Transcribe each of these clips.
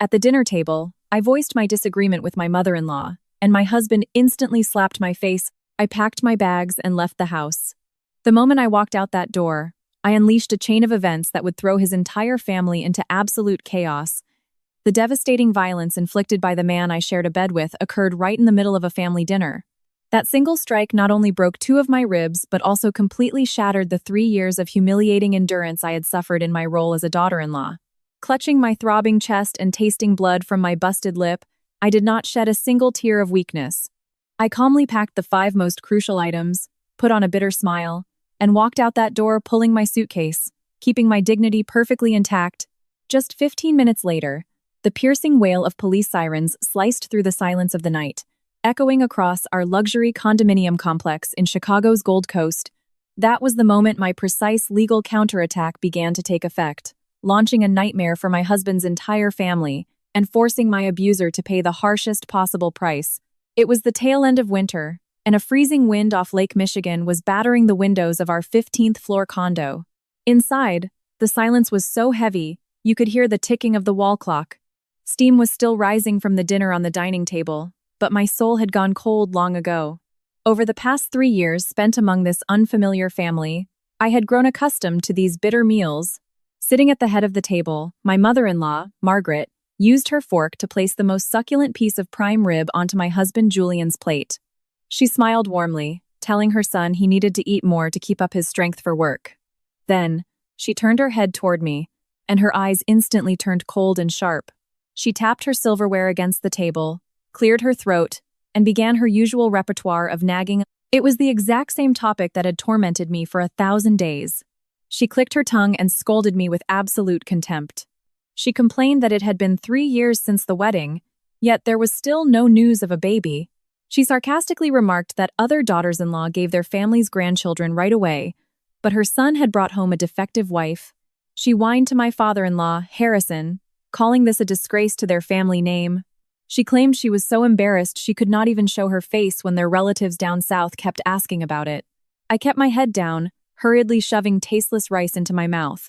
At the dinner table, I voiced my disagreement with my mother-in-law, and my husband instantly slapped my face. I packed my bags and left the house. The moment I walked out that door, I unleashed a chain of events that would throw his entire family into absolute chaos. The devastating violence inflicted by the man I shared a bed with occurred right in the middle of a family dinner. That single strike not only broke 2 of my ribs but also completely shattered the 3 years of humiliating endurance I had suffered in my role as a daughter-in-law. Clutching my throbbing chest and tasting blood from my busted lip, I did not shed a single tear of weakness. I calmly packed the 5 most crucial items, put on a bitter smile, and walked out that door pulling my suitcase, keeping my dignity perfectly intact. Just 15 minutes later, the piercing wail of police sirens sliced through the silence of the night, echoing across our luxury condominium complex in Chicago's Gold Coast. That was the moment my precise legal counterattack began to take effect, launching a nightmare for my husband's entire family and forcing my abuser to pay the harshest possible price. It was the tail end of winter, and a freezing wind off Lake Michigan was battering the windows of our 15th floor condo. Inside, the silence was so heavy, you could hear the ticking of the wall clock. Steam was still rising from the dinner on the dining table, but my soul had gone cold long ago. Over the past 3 years spent among this unfamiliar family, I had grown accustomed to these bitter meals. Sitting at the head of the table, my mother-in-law, Margaret, used her fork to place the most succulent piece of prime rib onto my husband Julian's plate. She smiled warmly, telling her son he needed to eat more to keep up his strength for work. Then, she turned her head toward me, and her eyes instantly turned cold and sharp. She tapped her silverware against the table, cleared her throat, and began her usual repertoire of nagging. It was the exact same topic that had tormented me for 1,000 days. She clicked her tongue and scolded me with absolute contempt. She complained that it had been 3 years since the wedding, yet there was still no news of a baby. She sarcastically remarked that other daughters-in-law gave their families grandchildren right away, but her son had brought home a defective wife. She whined to my father-in-law, Harrison, calling this a disgrace to their family name. She claimed she was so embarrassed she could not even show her face when their relatives down south kept asking about it. I kept my head down, hurriedly shoving tasteless rice into my mouth.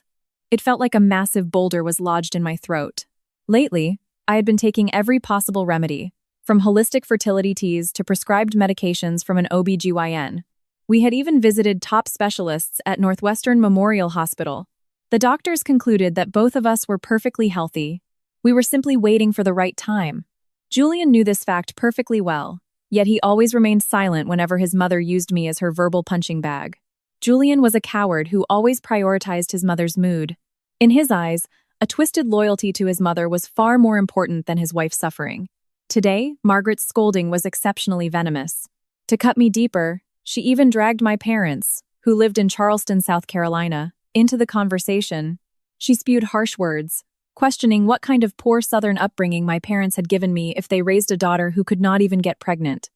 It felt like a massive boulder was lodged in my throat. Lately, I had been taking every possible remedy, from holistic fertility teas to prescribed medications from an OB/GYN. We had even visited top specialists at Northwestern Memorial Hospital. The doctors concluded that both of us were perfectly healthy. We were simply waiting for the right time. Julian knew this fact perfectly well, yet he always remained silent whenever his mother used me as her verbal punching bag. Julian was a coward who always prioritized his mother's mood. In his eyes, a twisted loyalty to his mother was far more important than his wife's suffering. Today, Margaret's scolding was exceptionally venomous. To cut me deeper, she even dragged my parents, who lived in Charleston, South Carolina, into the conversation. She spewed harsh words, questioning what kind of poor Southern upbringing my parents had given me if they raised a daughter who could not even get pregnant.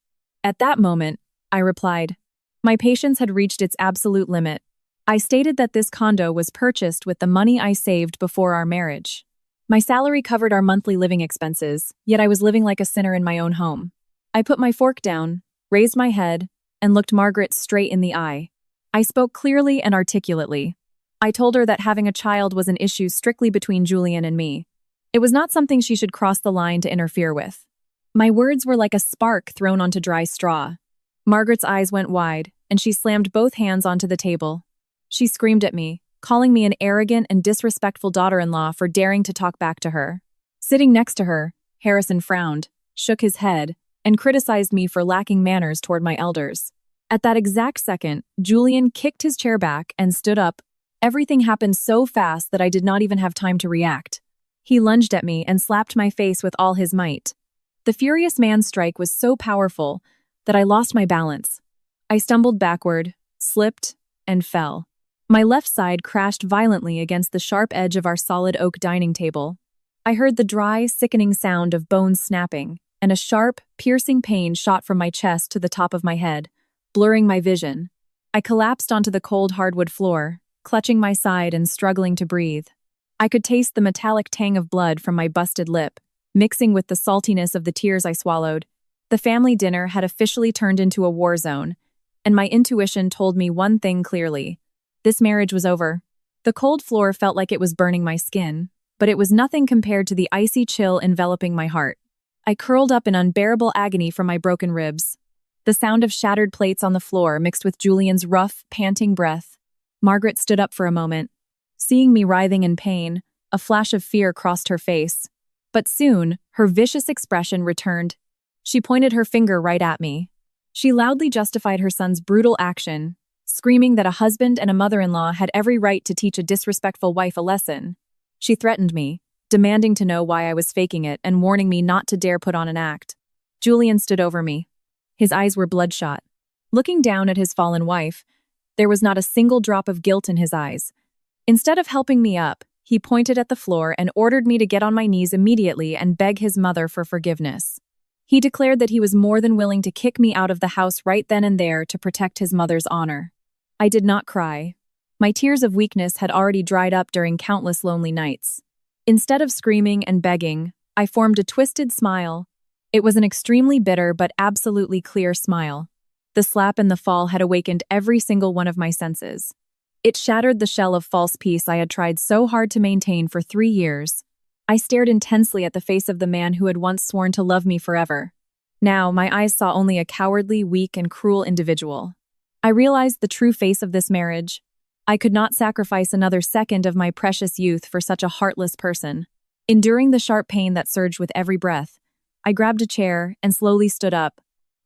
At that moment, I replied, my patience had reached its absolute limit. I stated that this condo was purchased with the money I saved before our marriage. My salary covered our monthly living expenses, yet I was living like a sinner in my own home. I put my fork down, raised my head, and looked Margaret straight in the eye. I spoke clearly and articulately. I told her that having a child was an issue strictly between Julian and me. It was not something she should cross the line to interfere with. My words were like a spark thrown onto dry straw. Margaret's eyes went wide, and she slammed both hands onto the table. She screamed at me, calling me an arrogant and disrespectful daughter-in-law for daring to talk back to her. Sitting next to her, Harrison frowned, shook his head, and criticized me for lacking manners toward my elders. At that exact second, Julian kicked his chair back and stood up. Everything happened so fast that I did not even have time to react. He lunged at me and slapped my face with all his might. The furious man's strike was so powerful that I lost my balance. I stumbled backward, slipped, and fell. My left side crashed violently against the sharp edge of our solid oak dining table. I heard the dry, sickening sound of bones snapping, and a sharp, piercing pain shot from my chest to the top of my head, blurring my vision. I collapsed onto the cold hardwood floor, clutching my side and struggling to breathe. I could taste the metallic tang of blood from my busted lip, mixing with the saltiness of the tears I swallowed. The family dinner had officially turned into a war zone, and my intuition told me one thing clearly. This marriage was over. The cold floor felt like it was burning my skin. but it was nothing compared to the icy chill enveloping my heart. I curled up in unbearable agony from my broken ribs. The sound of shattered plates on the floor mixed with Julian's rough, panting breath. Margaret stood up for a moment. Seeing me writhing in pain, a flash of fear crossed her face. But soon, her vicious expression returned. She pointed her finger right at me. She loudly justified her son's brutal action, screaming that a husband and a mother-in-law had every right to teach a disrespectful wife a lesson. She threatened me, demanding to know why I was faking it and warning me not to dare put on an act. Julian stood over me. His eyes were bloodshot. Looking down at his fallen wife, there was not a single drop of guilt in his eyes. Instead of helping me up, he pointed at the floor and ordered me to get on my knees immediately and beg his mother for forgiveness. He declared that he was more than willing to kick me out of the house right then and there to protect his mother's honor. I did not cry. My tears of weakness had already dried up during countless lonely nights. Instead of screaming and begging, I formed a twisted smile. It was an extremely bitter but absolutely clear smile. The slap and the fall had awakened every single one of my senses. It shattered the shell of false peace I had tried so hard to maintain for 3 years. I stared intensely at the face of the man who had once sworn to love me forever. Now, my eyes saw only a cowardly, weak, and cruel individual. I realized the true face of this marriage. I could not sacrifice another second of my precious youth for such a heartless person. Enduring the sharp pain that surged with every breath, I grabbed a chair and slowly stood up.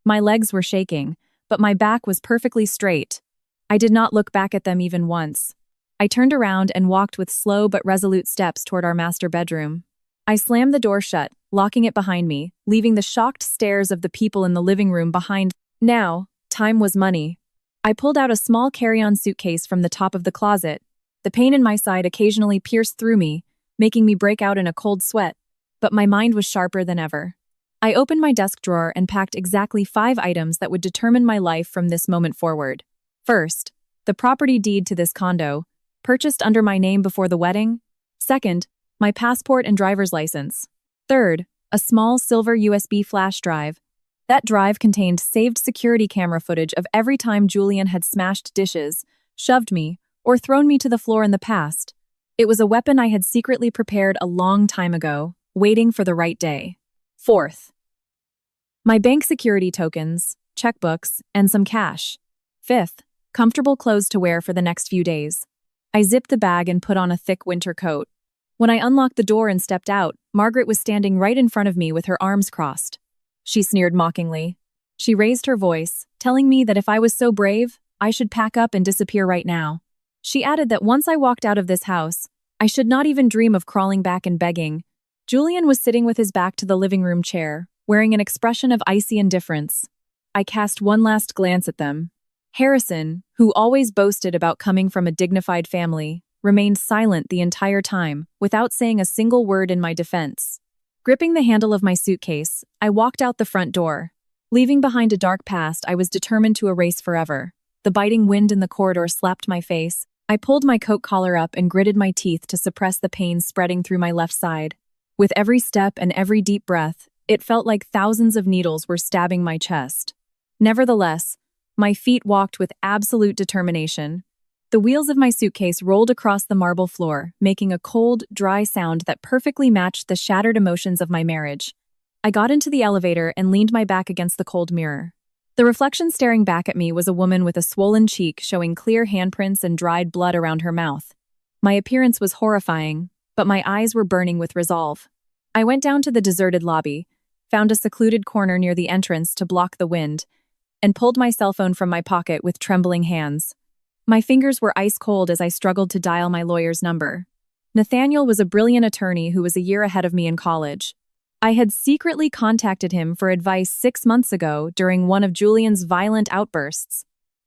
My legs were shaking, but my back was perfectly straight. I did not look back at them even once. I turned around and walked with slow but resolute steps toward our master bedroom. I slammed the door shut, locking it behind me, leaving the shocked stares of the people in the living room behind. Now, time was money. I pulled out a small carry-on suitcase from the top of the closet. The pain in my side occasionally pierced through me, making me break out in a cold sweat, but my mind was sharper than ever. I opened my desk drawer and packed exactly 5 items that would determine my life from this moment forward. First, the property deed to this condo, purchased under my name before the wedding. Second, my passport and driver's license. Third, a small silver USB flash drive. That drive contained saved security camera footage of every time Julian had smashed dishes, shoved me, or thrown me to the floor in the past. It was a weapon I had secretly prepared a long time ago, waiting for the right day. Fourth, my bank security tokens, checkbooks, and some cash. Fifth, comfortable clothes to wear for the next few days. I zipped the bag and put on a thick winter coat. When I unlocked the door and stepped out, Margaret was standing right in front of me with her arms crossed. She sneered mockingly. She raised her voice, telling me that if I was so brave, I should pack up and disappear right now. She added that once I walked out of this house, I should not even dream of crawling back and begging. Julian was sitting with his back to the living room chair, wearing an expression of icy indifference. I cast one last glance at them. Harrison, who always boasted about coming from a dignified family, remained silent the entire time, without saying a single word in my defense. Gripping the handle of my suitcase, I walked out the front door. Leaving behind a dark past I was determined to erase forever. The biting wind in the corridor slapped my face. I pulled my coat collar up and gritted my teeth to suppress the pain spreading through my left side. With every step and every deep breath, it felt like thousands of needles were stabbing my chest. Nevertheless, my feet walked with absolute determination. The wheels of my suitcase rolled across the marble floor, making a cold, dry sound that perfectly matched the shattered emotions of my marriage. I got into the elevator and leaned my back against the cold mirror. The reflection staring back at me was a woman with a swollen cheek showing clear handprints and dried blood around her mouth. My appearance was horrifying, but my eyes were burning with resolve. I went down to the deserted lobby, found a secluded corner near the entrance to block the wind, and pulled my cell phone from my pocket with trembling hands. My fingers were ice cold as I struggled to dial my lawyer's number. Nathaniel was a brilliant attorney who was a year ahead of me in college. I had secretly contacted him for advice 6 months ago during one of Julian's violent outbursts.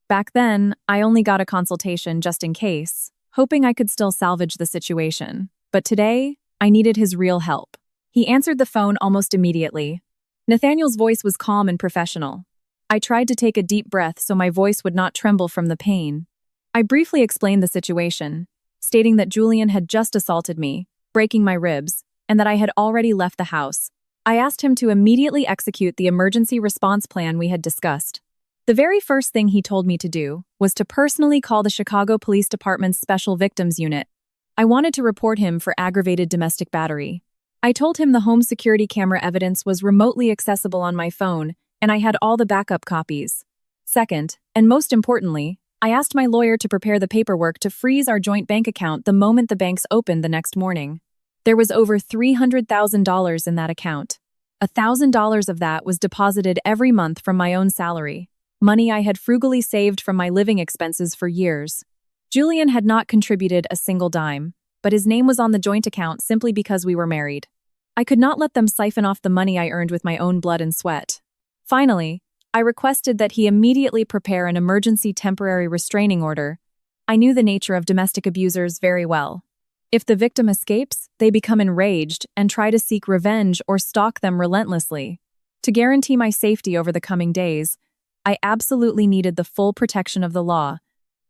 Back then, I only got a consultation just in case, hoping I could still salvage the situation. But today, I needed his real help. He answered the phone almost immediately. Nathaniel's voice was calm and professional. I tried to take a deep breath so my voice would not tremble from the pain. I briefly explained the situation, stating that Julian had just assaulted me, breaking my ribs, and that I had already left the house. I asked him to immediately execute the emergency response plan we had discussed. The very first thing he told me to do was to personally call the Chicago Police Department's Special Victims Unit. I wanted to report him for aggravated domestic battery. I told him the home security camera evidence was remotely accessible on my phone, and I had all the backup copies. Second, and most importantly, I asked my lawyer to prepare the paperwork to freeze our joint bank account the moment the banks opened the next morning. There was over $300,000 in that account. $1,000 of that was deposited every month from my own salary, money I had frugally saved from my living expenses for years. Julian had not contributed a single dime, but his name was on the joint account simply because we were married. I could not let them siphon off the money I earned with my own blood and sweat. Finally, I requested that he immediately prepare an emergency temporary restraining order. I knew the nature of domestic abusers very well. If the victim escapes, they become enraged and try to seek revenge or stalk them relentlessly. To guarantee my safety over the coming days, I absolutely needed the full protection of the law.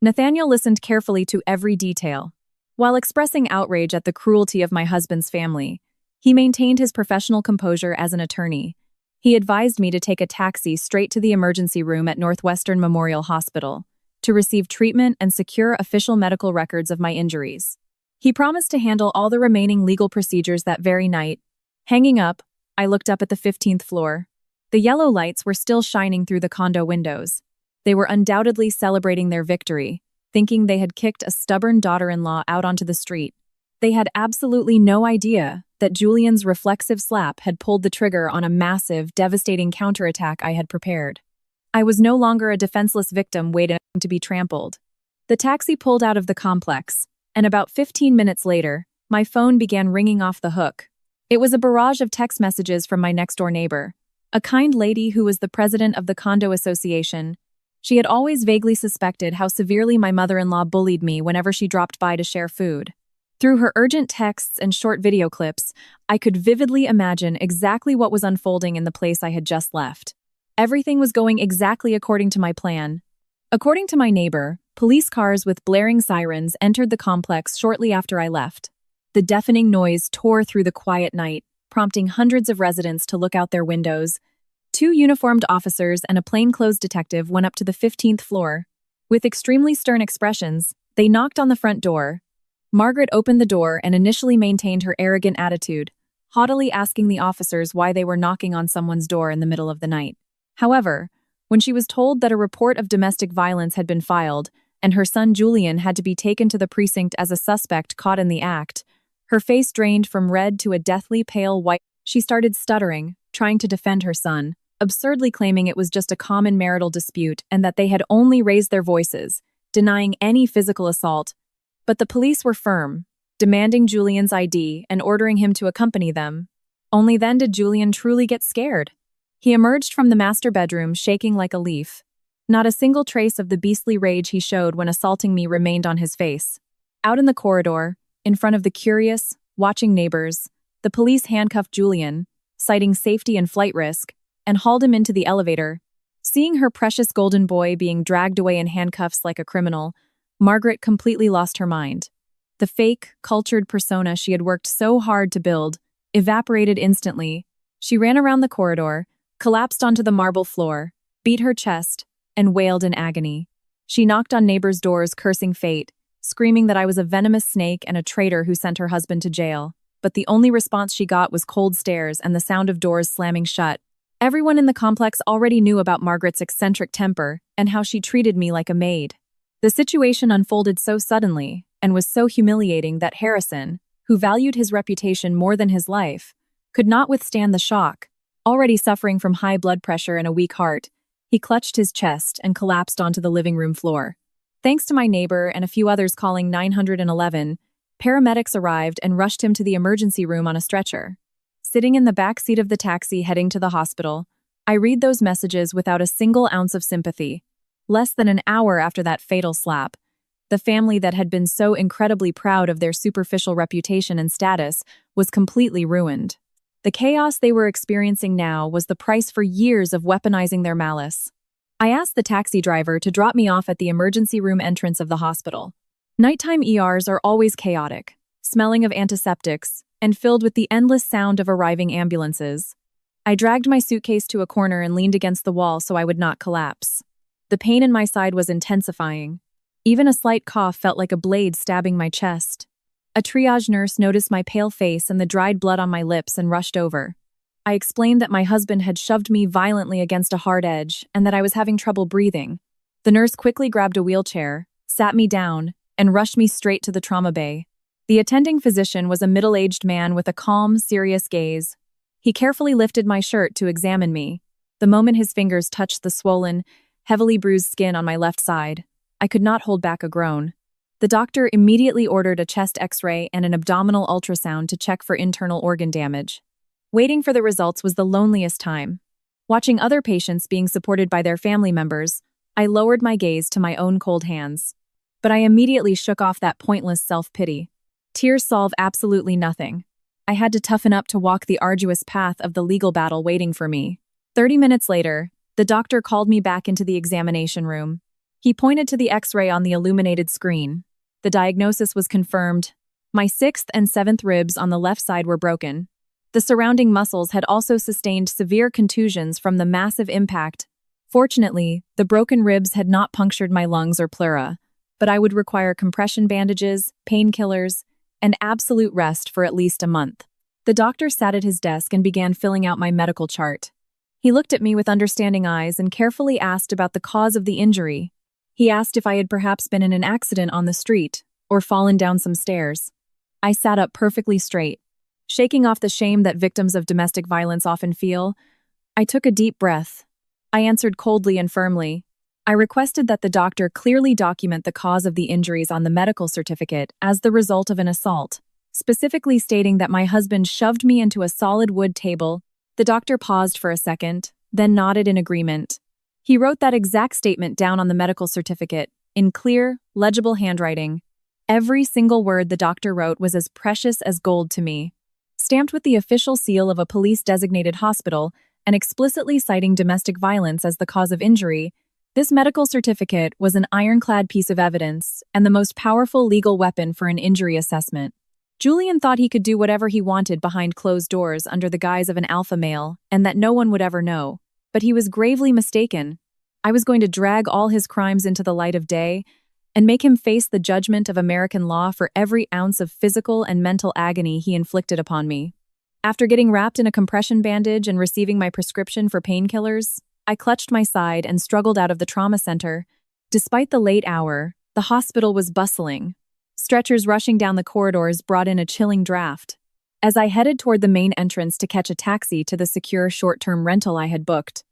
Nathaniel listened carefully to every detail. While expressing outrage at the cruelty of my husband's family, he maintained his professional composure as an attorney. He advised me to take a taxi straight to the emergency room at Northwestern Memorial Hospital to receive treatment and secure official medical records of my injuries. He promised to handle all the remaining legal procedures that very night. Hanging up, I looked up at the 15th floor. The yellow lights were still shining through the condo windows. They were undoubtedly celebrating their victory, thinking they had kicked a stubborn daughter-in-law out onto the street. They had absolutely no idea that Julian's reflexive slap had pulled the trigger on a massive, devastating counterattack I had prepared. I was no longer a defenseless victim waiting to be trampled. The taxi pulled out of the complex, and about 15 minutes later, my phone began ringing off the hook. It was a barrage of text messages from my next-door neighbor, a kind lady who was the president of the condo association. She had always vaguely suspected how severely my mother-in-law bullied me whenever she dropped by to share food. Through her urgent texts and short video clips, I could vividly imagine exactly what was unfolding in the place I had just left. Everything was going exactly according to my plan. According to my neighbor, police cars with blaring sirens entered the complex shortly after I left. The deafening noise tore through the quiet night, prompting hundreds of residents to look out their windows. 2 uniformed officers and a plainclothes detective went up to the 15th floor. With extremely stern expressions, they knocked on the front door. Margaret opened the door and initially maintained her arrogant attitude, haughtily asking the officers why they were knocking on someone's door in the middle of the night. However, when she was told that a report of domestic violence had been filed and her son Julian had to be taken to the precinct as a suspect caught in the act, her face drained from red to a deathly pale white. She started stuttering, trying to defend her son, absurdly claiming it was just a common marital dispute and that they had only raised their voices, denying any physical assault. But the police were firm, demanding Julian's ID and ordering him to accompany them. Only then did Julian truly get scared. He emerged from the master bedroom shaking like a leaf. Not a single trace of the beastly rage he showed when assaulting me remained on his face. Out in the corridor, in front of the curious, watching neighbors, the police handcuffed Julian, citing safety and flight risk, and hauled him into the elevator. Seeing her precious golden boy being dragged away in handcuffs like a criminal, Margaret completely lost her mind. The fake, cultured persona she had worked so hard to build evaporated instantly. She ran around the corridor, collapsed onto the marble floor, beat her chest, and wailed in agony. She knocked on neighbors' doors, cursing fate, screaming that I was a venomous snake and a traitor who sent her husband to jail. But the only response she got was cold stares and the sound of doors slamming shut. Everyone in the complex already knew about Margaret's eccentric temper and how she treated me like a maid. The situation unfolded so suddenly and was so humiliating that Harrison, who valued his reputation more than his life, could not withstand the shock. Already suffering from high blood pressure and a weak heart, he clutched his chest and collapsed onto the living room floor. Thanks to my neighbor and a few others calling 911, paramedics arrived and rushed him to the emergency room on a stretcher. Sitting in the back seat of the taxi heading to the hospital, I read those messages without a single ounce of sympathy. Less than an hour after that fatal slap, the family that had been so incredibly proud of their superficial reputation and status was completely ruined. The chaos they were experiencing now was the price for years of weaponizing their malice. I asked the taxi driver to drop me off at the emergency room entrance of the hospital. Nighttime ERs are always chaotic, smelling of antiseptics, and filled with the endless sound of arriving ambulances. I dragged my suitcase to a corner and leaned against the wall so I would not collapse. The pain in my side was intensifying. Even a slight cough felt like a blade stabbing my chest. A triage nurse noticed my pale face and the dried blood on my lips and rushed over. I explained that my husband had shoved me violently against a hard edge and that I was having trouble breathing. The nurse quickly grabbed a wheelchair, sat me down, and rushed me straight to the trauma bay. The attending physician was a middle-aged man with a calm, serious gaze. He carefully lifted my shirt to examine me. The moment his fingers touched the swollen, heavily bruised skin on my left side, I could not hold back a groan. The doctor immediately ordered a chest X-ray and an abdominal ultrasound to check for internal organ damage. Waiting for the results was the loneliest time. Watching other patients being supported by their family members, I lowered my gaze to my own cold hands. But I immediately shook off that pointless self-pity. Tears solve absolutely nothing. I had to toughen up to walk the arduous path of the legal battle waiting for me. 30 minutes later, the doctor called me back into the examination room. He pointed to the X-ray on the illuminated screen. The diagnosis was confirmed. My 6th and 7th ribs on the left side were broken. The surrounding muscles had also sustained severe contusions from the massive impact. Fortunately, the broken ribs had not punctured my lungs or pleura, but I would require compression bandages, painkillers, and absolute rest for at least a month. The doctor sat at his desk and began filling out my medical chart. He looked at me with understanding eyes and carefully asked about the cause of the injury. He asked if I had perhaps been in an accident on the street or fallen down some stairs. I sat up perfectly straight. Shaking off the shame that victims of domestic violence often feel, I took a deep breath. I answered coldly and firmly. I requested that the doctor clearly document the cause of the injuries on the medical certificate as the result of an assault, specifically stating that my husband shoved me into a solid wood table. The doctor paused for a second, then nodded in agreement. He wrote that exact statement down on the medical certificate, in clear, legible handwriting. Every single word the doctor wrote was as precious as gold to me. Stamped with the official seal of a police-designated hospital and explicitly citing domestic violence as the cause of injury, this medical certificate was an ironclad piece of evidence and the most powerful legal weapon for an injury assessment. Julian thought he could do whatever he wanted behind closed doors under the guise of an alpha male and that no one would ever know, but he was gravely mistaken. I was going to drag all his crimes into the light of day and make him face the judgment of American law for every ounce of physical and mental agony he inflicted upon me. After getting wrapped in a compression bandage and receiving my prescription for painkillers, I clutched my side and struggled out of the trauma center. Despite the late hour, the hospital was bustling. Stretchers rushing down the corridors brought in a chilling draft. As I headed toward the main entrance to catch a taxi to the secure short-term rental I had booked,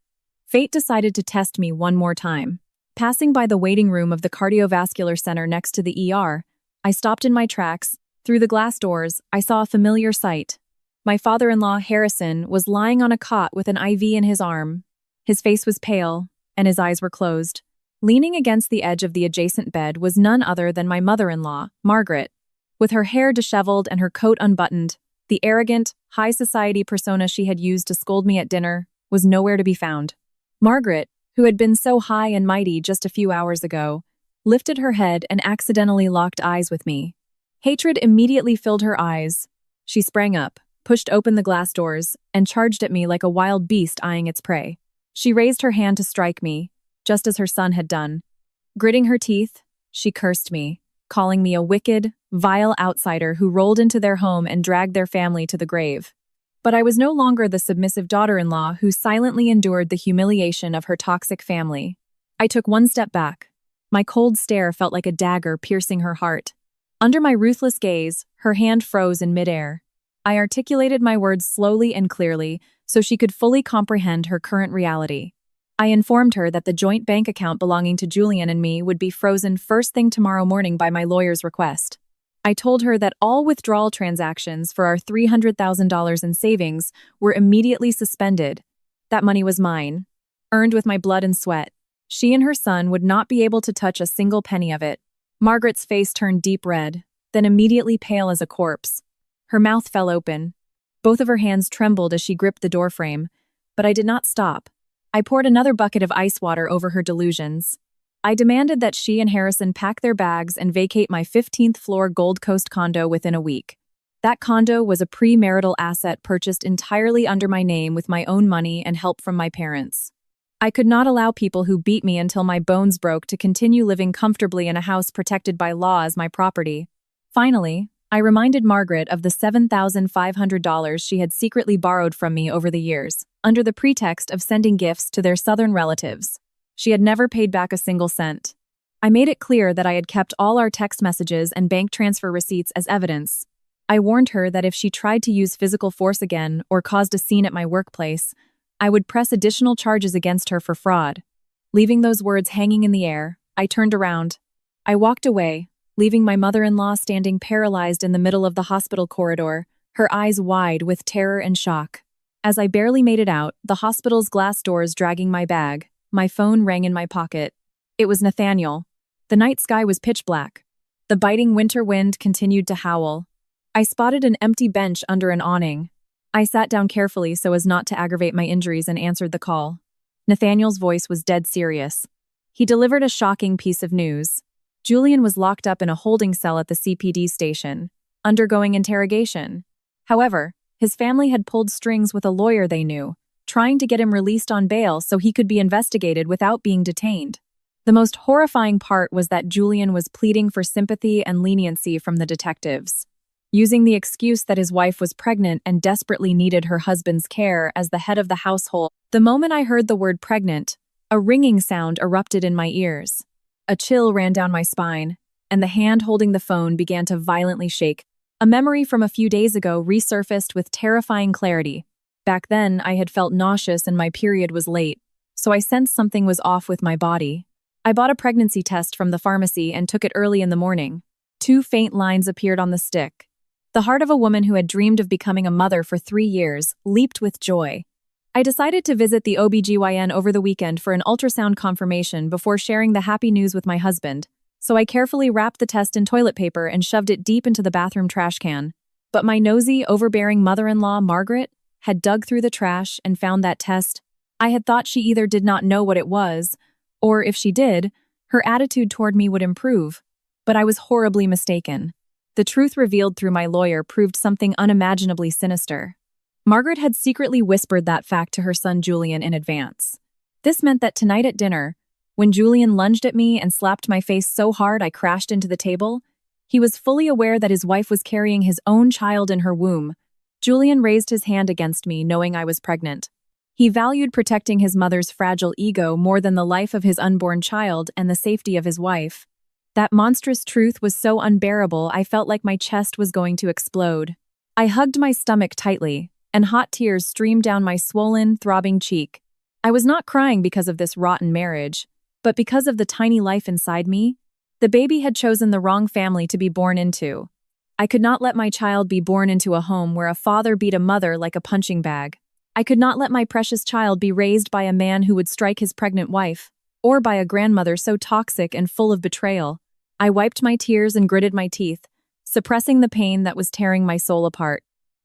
fate decided to test me one more time. Passing by the waiting room of the cardiovascular center next to the ER, I stopped in my tracks. Through the glass doors, I saw a familiar sight. My father-in-law, Harrison, was lying on a cot with an IV in his arm. His face was pale, and his eyes were closed. Leaning against the edge of the adjacent bed was none other than my mother-in-law, Margaret. With her hair disheveled and her coat unbuttoned, the arrogant, high-society persona she had used to scold me at dinner was nowhere to be found. Margaret, who had been so high and mighty just a few hours ago, lifted her head and accidentally locked eyes with me. Hatred immediately filled her eyes. She sprang up, pushed open the glass doors, and charged at me like a wild beast eyeing its prey. She raised her hand to strike me, just as her son had done. Gritting her teeth, she cursed me, calling me a wicked, vile outsider who rolled into their home and dragged their family to the grave. But I was no longer the submissive daughter-in-law who silently endured the humiliation of her toxic family. I took one step back. My cold stare felt like a dagger piercing her heart. Under my ruthless gaze, her hand froze in midair. I articulated my words slowly and clearly so she could fully comprehend her current reality. I informed her that the joint bank account belonging to Julian and me would be frozen first thing tomorrow morning by my lawyer's request. I told her that all withdrawal transactions for our $300,000 in savings were immediately suspended. That money was mine, earned with my blood and sweat. She and her son would not be able to touch a single penny of it. Margaret's face turned deep red, then immediately pale as a corpse. Her mouth fell open. Both of her hands trembled as she gripped the doorframe, but I did not stop. I poured another bucket of ice water over her delusions. I demanded that she and Harrison pack their bags and vacate my 15th floor Gold Coast condo within a week. That condo was a premarital asset purchased entirely under my name with my own money and help from my parents. I could not allow people who beat me until my bones broke to continue living comfortably in a house protected by law as my property. Finally, I reminded Margaret of the $7,500 she had secretly borrowed from me over the years, under the pretext of sending gifts to their southern relatives. She had never paid back a single cent. I made it clear that I had kept all our text messages and bank transfer receipts as evidence. I warned her that if she tried to use physical force again or caused a scene at my workplace, I would press additional charges against her for fraud. Leaving those words hanging in the air, I turned around. I walked away, leaving my mother-in-law standing paralyzed in the middle of the hospital corridor, her eyes wide with terror and shock. As I barely made it out, the hospital's glass doors dragging my bag, my phone rang in my pocket. It was Nathaniel. The night sky was pitch black. The biting winter wind continued to howl. I spotted an empty bench under an awning. I sat down carefully so as not to aggravate my injuries and answered the call. Nathaniel's voice was dead serious. He delivered a shocking piece of news. Julian was locked up in a holding cell at the CPD station, undergoing interrogation. However, his family had pulled strings with a lawyer they knew, trying to get him released on bail so he could be investigated without being detained. The most horrifying part was that Julian was pleading for sympathy and leniency from the detectives, using the excuse that his wife was pregnant and desperately needed her husband's care as the head of the household. The moment I heard the word pregnant, a ringing sound erupted in my ears. A chill ran down my spine, and the hand holding the phone began to violently shake. A memory from a few days ago resurfaced with terrifying clarity. Back then, I had felt nauseous and my period was late, so I sensed something was off with my body. I bought a pregnancy test from the pharmacy and took it early in the morning. 2 faint lines appeared on the stick. The heart of a woman who had dreamed of becoming a mother for 3 years leaped with joy. I decided to visit the OBGYN over the weekend for an ultrasound confirmation before sharing the happy news with my husband, so I carefully wrapped the test in toilet paper and shoved it deep into the bathroom trash can. But my nosy, overbearing mother-in-law, Margaret, had dug through the trash and found that test. I had thought she either did not know what it was, or if she did, her attitude toward me would improve. But I was horribly mistaken. The truth revealed through my lawyer proved something unimaginably sinister. Margaret had secretly whispered that fact to her son Julian in advance. This meant that tonight at dinner, when Julian lunged at me and slapped my face so hard I crashed into the table, he was fully aware that his wife was carrying his own child in her womb. Julian raised his hand against me, knowing I was pregnant. He valued protecting his mother's fragile ego more than the life of his unborn child and the safety of his wife. That monstrous truth was so unbearable I felt like my chest was going to explode. I hugged my stomach tightly, and hot tears streamed down my swollen, throbbing cheek. I was not crying because of this rotten marriage, but because of the tiny life inside me. The baby had chosen the wrong family to be born into. I could not let my child be born into a home where a father beat a mother like a punching bag. I could not let my precious child be raised by a man who would strike his pregnant wife, or by a grandmother so toxic and full of betrayal. I wiped my tears and gritted my teeth, suppressing the pain that was tearing my soul apart.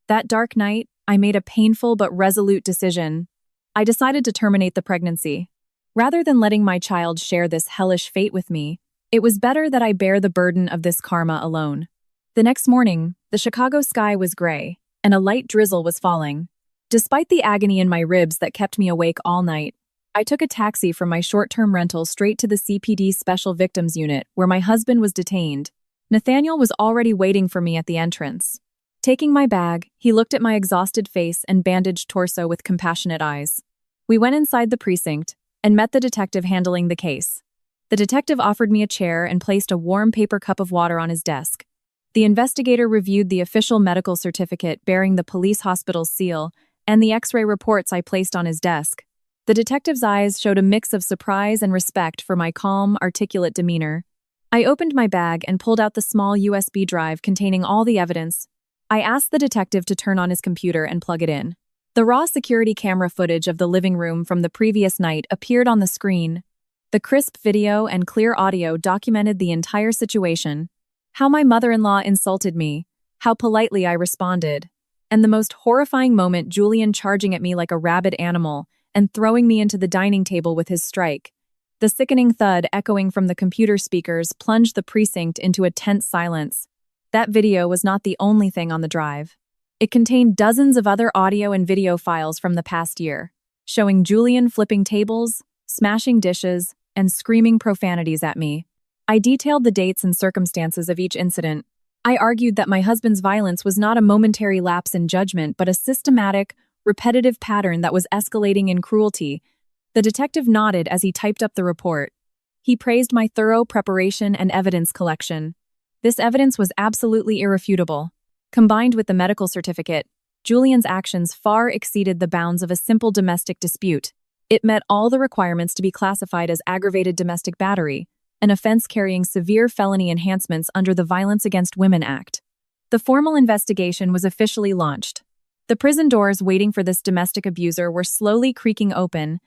That dark night, I made a painful but resolute decision. I decided to terminate the pregnancy. Rather than letting my child share this hellish fate with me, it was better that I bear the burden of this karma alone. The next morning, the Chicago sky was gray, and a light drizzle was falling. Despite the agony in my ribs that kept me awake all night, I took a taxi from my short-term rental straight to the CPD Special Victims Unit, where my husband was detained. Nathaniel was already waiting for me at the entrance. Taking my bag, he looked at my exhausted face and bandaged torso with compassionate eyes. We went inside the precinct and met the detective handling the case. The detective offered me a chair and placed a warm paper cup of water on his desk. The investigator reviewed the official medical certificate bearing the police hospital's seal and the X-ray reports I placed on his desk. The detective's eyes showed a mix of surprise and respect for my calm, articulate demeanor. I opened my bag and pulled out the small USB drive containing all the evidence. I asked the detective to turn on his computer and plug it in. The raw security camera footage of the living room from the previous night appeared on the screen. The crisp video and clear audio documented the entire situation. How my mother-in-law insulted me, how politely I responded, and the most horrifying moment, Julian charging at me like a rabid animal and throwing me into the dining table with his strike. The sickening thud echoing from the computer speakers plunged the precinct into a tense silence. That video was not the only thing on the drive. It contained dozens of other audio and video files from the past year, showing Julian flipping tables, smashing dishes, and screaming profanities at me. I detailed the dates and circumstances of each incident. I argued that my husband's violence was not a momentary lapse in judgment, but a systematic, repetitive pattern that was escalating in cruelty. The detective nodded as he typed up the report. He praised my thorough preparation and evidence collection. This evidence was absolutely irrefutable. Combined with the medical certificate, Julian's actions far exceeded the bounds of a simple domestic dispute. It met all the requirements to be classified as aggravated domestic battery, an offense carrying severe felony enhancements under the Violence Against Women Act. The formal investigation was officially launched. The prison doors waiting for this domestic abuser were slowly creaking open.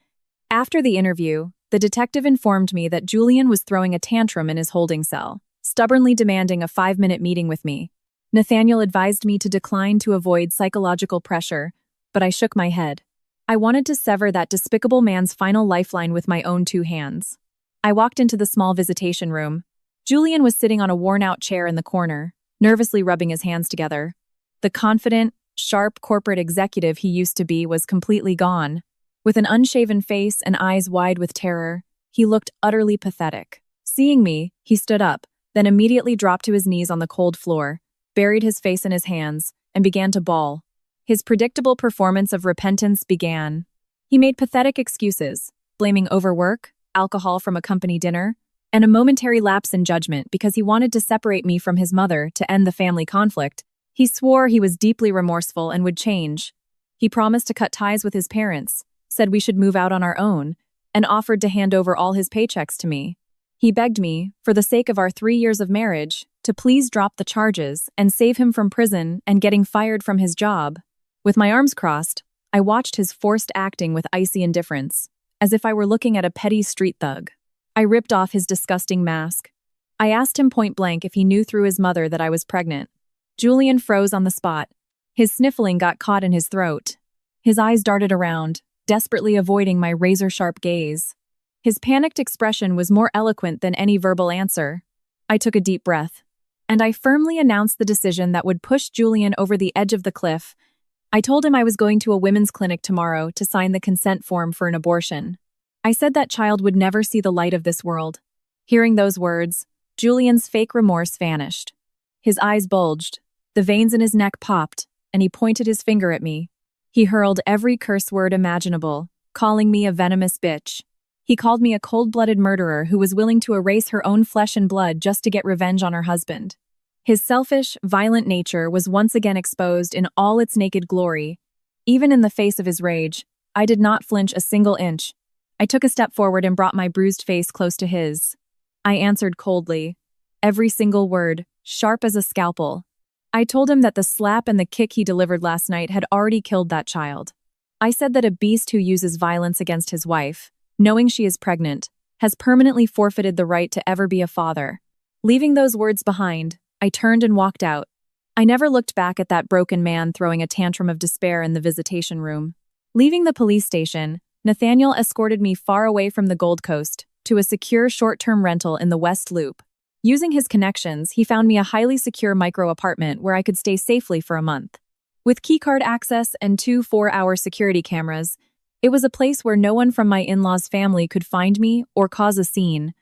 After the interview, the detective informed me that Julian was throwing a tantrum in his holding cell, stubbornly demanding a 5-minute meeting with me. Nathaniel advised me to decline to avoid psychological pressure, but I shook my head. I wanted to sever that despicable man's final lifeline with my own 2 hands. I walked into the small visitation room. Julian was sitting on a worn-out chair in the corner, nervously rubbing his hands together. The confident, sharp corporate executive he used to be was completely gone. With an unshaven face and eyes wide with terror, he looked utterly pathetic. Seeing me, he stood up, then immediately dropped to his knees on the cold floor, buried his face in his hands, and began to bawl. His predictable performance of repentance began. He made pathetic excuses, blaming overwork, alcohol from a company dinner, and a momentary lapse in judgment because he wanted to separate me from his mother to end the family conflict. He swore he was deeply remorseful and would change. He promised to cut ties with his parents, said we should move out on our own, and offered to hand over all his paychecks to me. He begged me, for the sake of our 3 years of marriage, to please drop the charges and save him from prison and getting fired from his job. With my arms crossed, I watched his forced acting with icy indifference, as if I were looking at a petty street thug. I ripped off his disgusting mask. I asked him point blank if he knew through his mother that I was pregnant. Julian froze on the spot. His sniffling got caught in his throat. His eyes darted around, desperately avoiding my razor-sharp gaze. His panicked expression was more eloquent than any verbal answer. I took a deep breath, and I firmly announced the decision that would push Julian over the edge of the cliff. I told him I was going to a women's clinic tomorrow to sign the consent form for an abortion. I said that child would never see the light of this world. Hearing those words, Julian's fake remorse vanished. His eyes bulged, the veins in his neck popped, and he pointed his finger at me. He hurled every curse word imaginable, calling me a venomous bitch. He called me a cold-blooded murderer who was willing to erase her own flesh and blood just to get revenge on her husband. His selfish, violent nature was once again exposed in all its naked glory. Even in the face of his rage, I did not flinch a single inch. I took a step forward and brought my bruised face close to his. I answered coldly, every single word, sharp as a scalpel. I told him that the slap and the kick he delivered last night had already killed that child. I said that a beast who uses violence against his wife, knowing she is pregnant, has permanently forfeited the right to ever be a father. Leaving those words behind, I turned and walked out. I never looked back at that broken man throwing a tantrum of despair in the visitation room. Leaving the police station, Nathaniel escorted me far away from the Gold Coast to a secure short-term rental in the West Loop. Using his connections, he found me a highly secure micro-apartment where I could stay safely for a month. With keycard access and 2 4-hour security cameras, it was a place where no one from my in-laws' family could find me or cause a scene.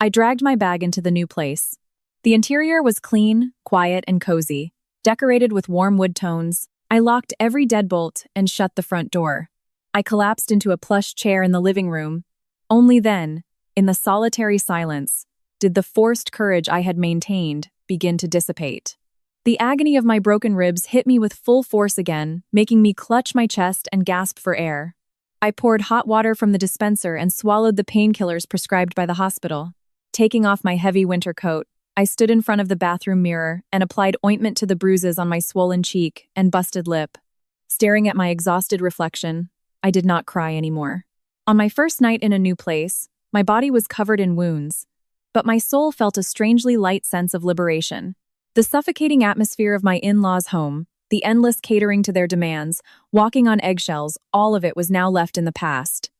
I dragged my bag into the new place. The interior was clean, quiet, and cozy, decorated with warm wood tones. I locked every deadbolt and shut the front door. I collapsed into a plush chair in the living room. Only then, in the solitary silence, did the forced courage I had maintained begin to dissipate. The agony of my broken ribs hit me with full force again, making me clutch my chest and gasp for air. I poured hot water from the dispenser and swallowed the painkillers prescribed by the hospital. Taking off my heavy winter coat, I stood in front of the bathroom mirror and applied ointment to the bruises on my swollen cheek and busted lip. Staring at my exhausted reflection, I did not cry anymore. On my first night in a new place, my body was covered in wounds, but my soul felt a strangely light sense of liberation. The suffocating atmosphere of my in-laws' home, the endless catering to their demands, walking on eggshells, all of it was now left in the past.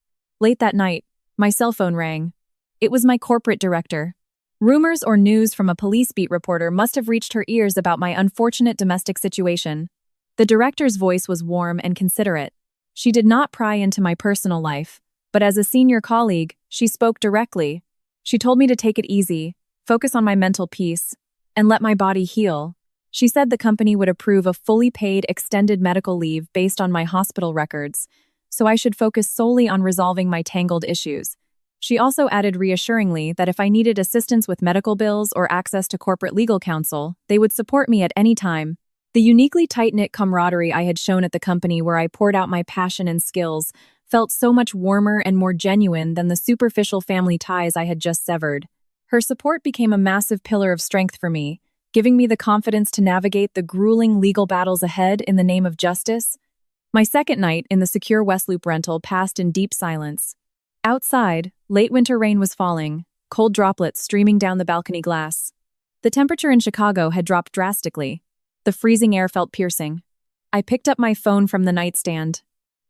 Late that night, my cell phone rang. It was my corporate director. Rumors or news from a police beat reporter must have reached her ears about my unfortunate domestic situation. The director's voice was warm and considerate. She did not pry into my personal life, but as a senior colleague, she spoke directly. She told me to take it easy, focus on my mental peace, and let my body heal. She said the company would approve a fully paid extended medical leave based on my hospital records, so I should focus solely on resolving my tangled issues. She also added reassuringly that if I needed assistance with medical bills or access to corporate legal counsel, they would support me at any time. The uniquely tight-knit camaraderie I had shown at the company where I poured out my passion and skills felt so much warmer and more genuine than the superficial family ties I had just severed. Her support became a massive pillar of strength for me, giving me the confidence to navigate the grueling legal battles ahead in the name of justice. My second night in the secure West Loop rental passed in deep silence. Outside, late winter rain was falling, cold droplets streaming down the balcony glass. The temperature in Chicago had dropped drastically. The freezing air felt piercing. I picked up my phone from the nightstand.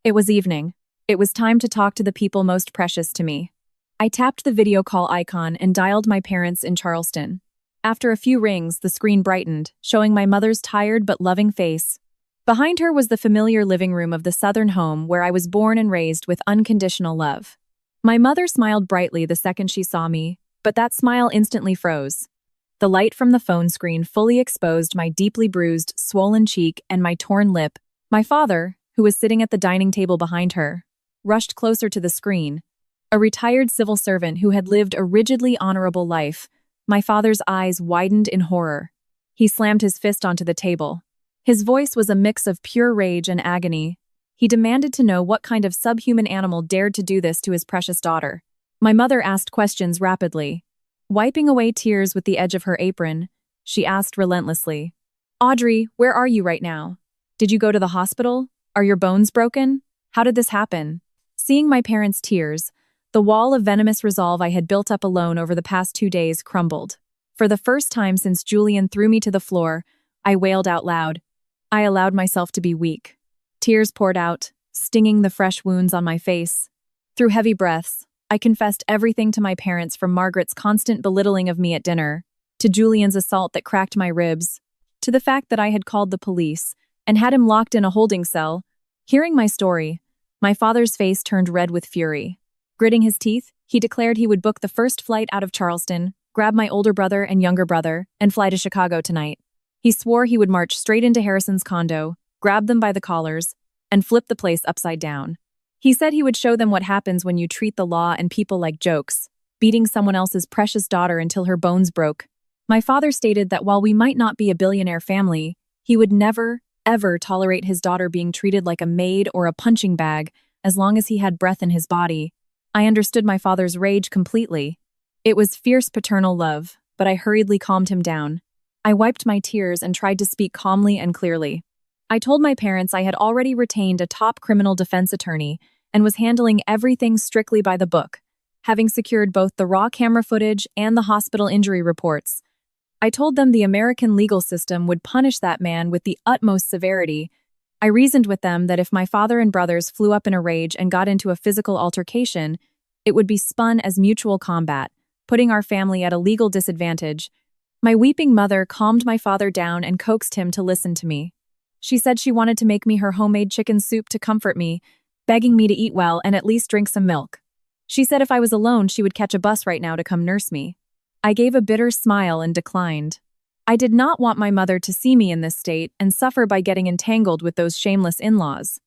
It was evening. It was time to talk to the people most precious to me. I tapped the video call icon and dialed my parents in Charleston. After a few rings, the screen brightened, showing my mother's tired but loving face. Behind her was the familiar living room of the Southern home where I was born and raised with unconditional love. My mother smiled brightly the second she saw me, but that smile instantly froze. The light from the phone screen fully exposed my deeply bruised, swollen cheek and my torn lip. My father, who was sitting at the dining table behind her, rushed closer to the screen. A retired civil servant who had lived a rigidly honorable life, my father's eyes widened in horror. He slammed his fist onto the table. His voice was a mix of pure rage and agony. He demanded to know what kind of subhuman animal dared to do this to his precious daughter. My mother asked questions rapidly. Wiping away tears with the edge of her apron, she asked relentlessly, "Audrey, where are you right now? Did you go to the hospital? Are your bones broken? How did this happen?" Seeing my parents' tears, the wall of venomous resolve I had built up alone over the past 2 days crumbled. For the first time since Julian threw me to the floor, I wailed out loud. I allowed myself to be weak. Tears poured out, stinging the fresh wounds on my face. Through heavy breaths, I confessed everything to my parents, from Margaret's constant belittling of me at dinner, to Julian's assault that cracked my ribs, to the fact that I had called the police and had him locked in a holding cell. Hearing my story, my father's face turned red with fury. Gritting his teeth, he declared he would book the first flight out of Charleston, grab my older brother and younger brother, and fly to Chicago tonight. He swore he would march straight into Harrison's condo, grab them by the collars, and flip the place upside down. He said he would show them what happens when you treat the law and people like jokes, beating someone else's precious daughter until her bones broke. My father stated that while we might not be a billionaire family, he would never, ever tolerate his daughter being treated like a maid or a punching bag as long as he had breath in his body. I understood my father's rage completely. It was fierce paternal love, but I hurriedly calmed him down. I wiped my tears and tried to speak calmly and clearly. I told my parents I had already retained a top criminal defense attorney and was handling everything strictly by the book, having secured both the raw camera footage and the hospital injury reports. I told them the American legal system would punish that man with the utmost severity. I reasoned with them that if my father and brothers flew up in a rage and got into a physical altercation, it would be spun as mutual combat, putting our family at a legal disadvantage. My weeping mother calmed my father down and coaxed him to listen to me. She said she wanted to make me her homemade chicken soup to comfort me, begging me to eat well and at least drink some milk. She said if I was alone, she would catch a bus right now to come nurse me. I gave a bitter smile and declined. I did not want my mother to see me in this state and suffer by getting entangled with those shameless in-laws.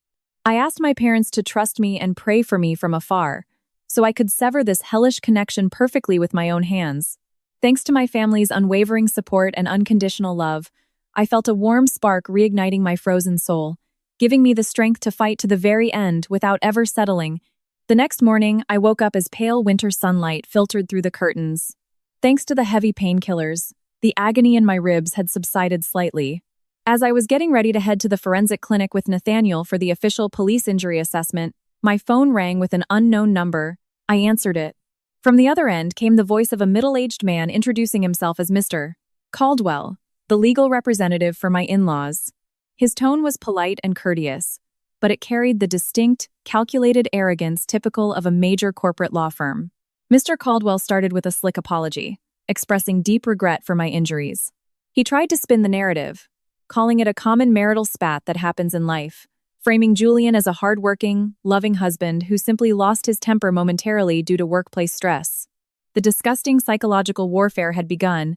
I asked my parents to trust me and pray for me from afar, so I could sever this hellish connection perfectly with my own hands. Thanks to my family's unwavering support and unconditional love, I felt a warm spark reigniting my frozen soul, giving me the strength to fight to the very end without ever settling. The next morning, I woke up as pale winter sunlight filtered through the curtains. Thanks to the heavy painkillers, the agony in my ribs had subsided slightly. As I was getting ready to head to the forensic clinic with Nathaniel for the official police injury assessment, my phone rang with an unknown number. I answered it. From the other end came the voice of a middle-aged man introducing himself as Mr. Caldwell, the legal representative for my in-laws. His tone was polite and courteous, but it carried the distinct, calculated arrogance typical of a major corporate law firm. Mr. Caldwell started with a slick apology, expressing deep regret for my injuries. He tried to spin the narrative, calling it a common marital spat that happens in life, framing Julian as a hard-working, loving husband who simply lost his temper momentarily due to workplace stress. The disgusting psychological warfare had begun.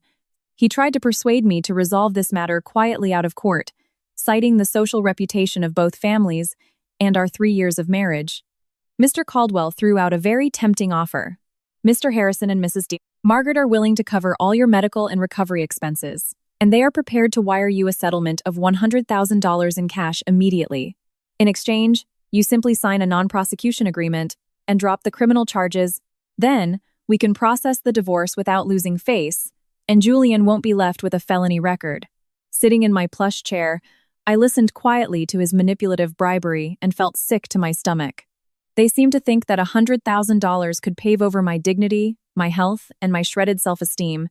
He tried to persuade me to resolve this matter quietly out of court, citing the social reputation of both families and our 3 years of marriage. Mr. Caldwell threw out a very tempting offer. Mr. Harrison and Mrs. Margaret are willing to cover all your medical and recovery expenses, and they are prepared to wire you a settlement of $100,000 in cash immediately. In exchange, you simply sign a non-prosecution agreement and drop the criminal charges. Then, we can process the divorce without losing face, and Julian won't be left with a felony record. Sitting in my plush chair, I listened quietly to his manipulative bribery and felt sick to my stomach. They seemed to think that $100,000 could pave over my dignity, my health, and my shredded self-esteem.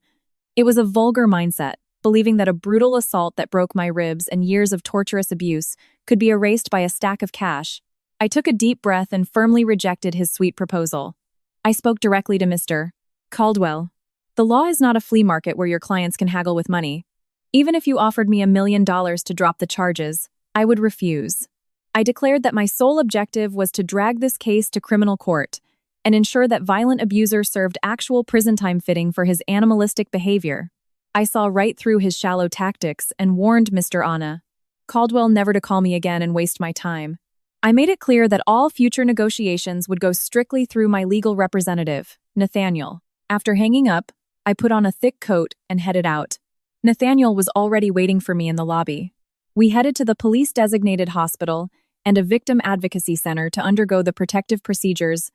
It was a vulgar mindset, believing that a brutal assault that broke my ribs and years of torturous abuse could be erased by a stack of cash. I took a deep breath and firmly rejected his sweet proposal. I spoke directly to Mr. Caldwell. The law is not a flea market where your clients can haggle with money. Even if you offered me $1 million to drop the charges, I would refuse. I declared that my sole objective was to drag this case to criminal court and ensure that violent abuser served actual prison time fitting for his animalistic behavior. I saw right through his shallow tactics and warned Mr. Anna Caldwell never to call me again and waste my time. I made it clear that all future negotiations would go strictly through my legal representative, Nathaniel. After hanging up, I put on a thick coat and headed out. Nathaniel was already waiting for me in the lobby. We headed to the police-designated hospital and a victim advocacy center to undergo the protective procedures.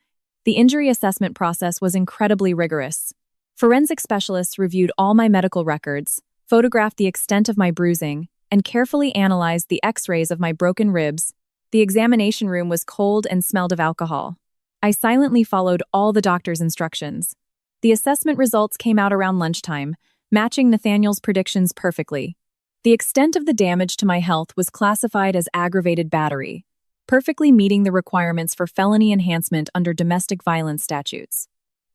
The injury assessment process was incredibly rigorous. Forensic specialists reviewed all my medical records, photographed the extent of my bruising, and carefully analyzed the x-rays of my broken ribs. The examination room was cold and smelled of alcohol. I silently followed all the doctor's instructions. The assessment results came out around lunchtime, matching Nathaniel's predictions perfectly. The extent of the damage to my health was classified as aggravated battery, perfectly meeting the requirements for felony enhancement under domestic violence statutes.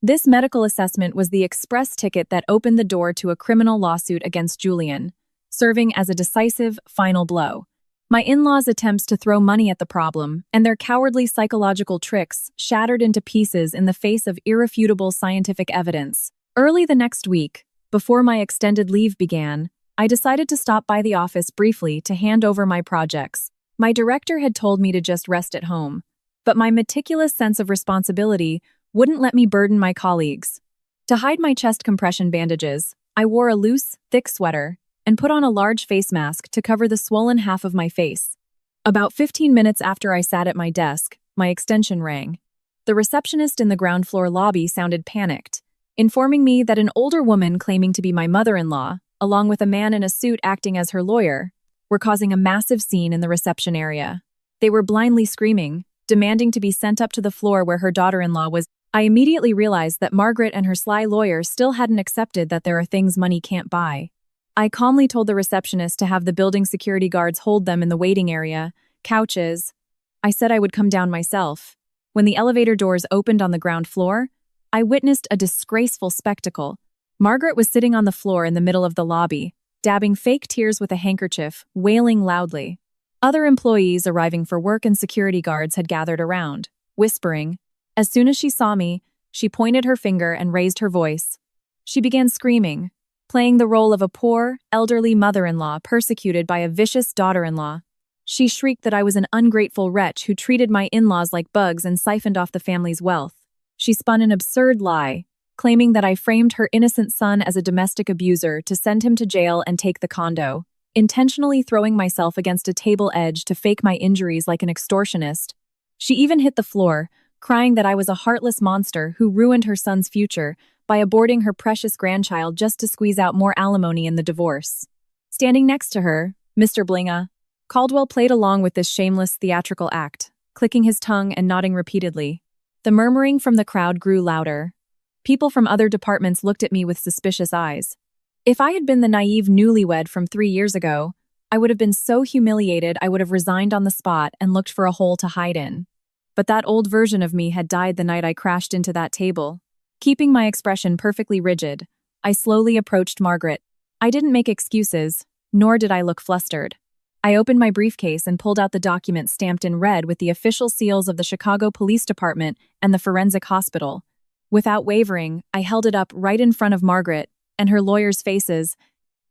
This medical assessment was the express ticket that opened the door to a criminal lawsuit against Julian, serving as a decisive, final blow. My in-laws' attempts to throw money at the problem and their cowardly psychological tricks shattered into pieces in the face of irrefutable scientific evidence. Early the next week, before my extended leave began, I decided to stop by the office briefly to hand over my projects. My director had told me to just rest at home, but my meticulous sense of responsibility wouldn't let me burden my colleagues. To hide my chest compression bandages, I wore a loose, thick sweater and put on a large face mask to cover the swollen half of my face. About 15 minutes after I sat at my desk, my extension rang. The receptionist in the ground floor lobby sounded panicked, informing me that an older woman claiming to be my mother-in-law, along with a man in a suit acting as her lawyer, were causing a massive scene in the reception area. They were blindly screaming, demanding to be sent up to the floor where her daughter-in-law was. I immediately realized that Margaret and her sly lawyer still hadn't accepted that there are things money can't buy. I calmly told the receptionist to have the building security guards hold them in the waiting area, couches. I said I would come down myself. When the elevator doors opened on the ground floor, I witnessed a disgraceful spectacle. Margaret was sitting on the floor in the middle of the lobby, dabbing fake tears with a handkerchief, wailing loudly. Other employees arriving for work and security guards had gathered around, whispering. As soon as she saw me, she pointed her finger and raised her voice. She began screaming, playing the role of a poor, elderly mother-in-law persecuted by a vicious daughter-in-law. She shrieked that I was an ungrateful wretch who treated my in-laws like bugs and siphoned off the family's wealth. She spun an absurd lie, claiming that I framed her innocent son as a domestic abuser to send him to jail and take the condo, intentionally throwing myself against a table edge to fake my injuries like an extortionist. She even hit the floor, crying that I was a heartless monster who ruined her son's future by aborting her precious grandchild just to squeeze out more alimony in the divorce. Standing next to her, Mr. Blinga, Caldwell played along with this shameless theatrical act, clicking his tongue and nodding repeatedly. The murmuring from the crowd grew louder. People from other departments looked at me with suspicious eyes. If I had been the naive newlywed from 3 years ago, I would have been so humiliated I would have resigned on the spot and looked for a hole to hide in. But that old version of me had died the night I crashed into that table. Keeping my expression perfectly rigid, I slowly approached Margaret. I didn't make excuses, nor did I look flustered. I opened my briefcase and pulled out the document stamped in red with the official seals of the Chicago Police Department and the Forensic Hospital. Without wavering, I held it up right in front of Margaret, and her lawyers' faces.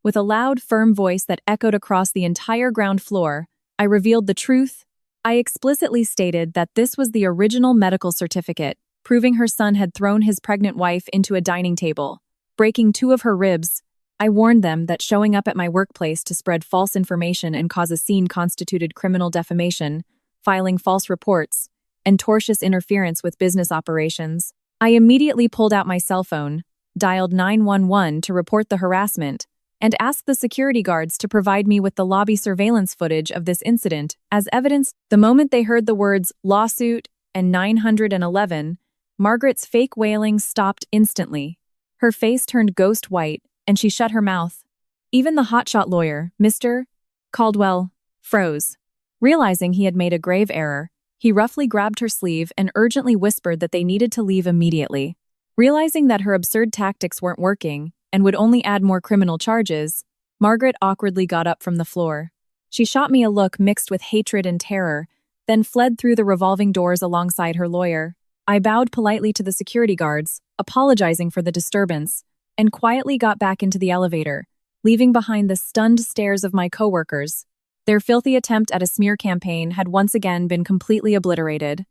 With a loud, firm voice that echoed across the entire ground floor, I revealed the truth. I explicitly stated that this was the original medical certificate, proving her son had thrown his pregnant wife into a dining table, breaking 2 of her ribs. I warned them that showing up at my workplace to spread false information and cause a scene constituted criminal defamation, filing false reports, and tortious interference with business operations. I immediately pulled out my cell phone, dialed 911 to report the harassment, and asked the security guards to provide me with the lobby surveillance footage of this incident as evidence. The moment they heard the words lawsuit and 911, Margaret's fake wailing stopped instantly. Her face turned ghost white, and she shut her mouth. Even the hotshot lawyer, Mr. Caldwell, froze. Realizing he had made a grave error, he roughly grabbed her sleeve and urgently whispered that they needed to leave immediately. Realizing that her absurd tactics weren't working and would only add more criminal charges, Margaret awkwardly got up from the floor. She shot me a look mixed with hatred and terror, then fled through the revolving doors alongside her lawyer. I bowed politely to the security guards, apologizing for the disturbance, and quietly got back into the elevator, leaving behind the stunned stares of my coworkers. Their filthy attempt at a smear campaign had once again been completely obliterated.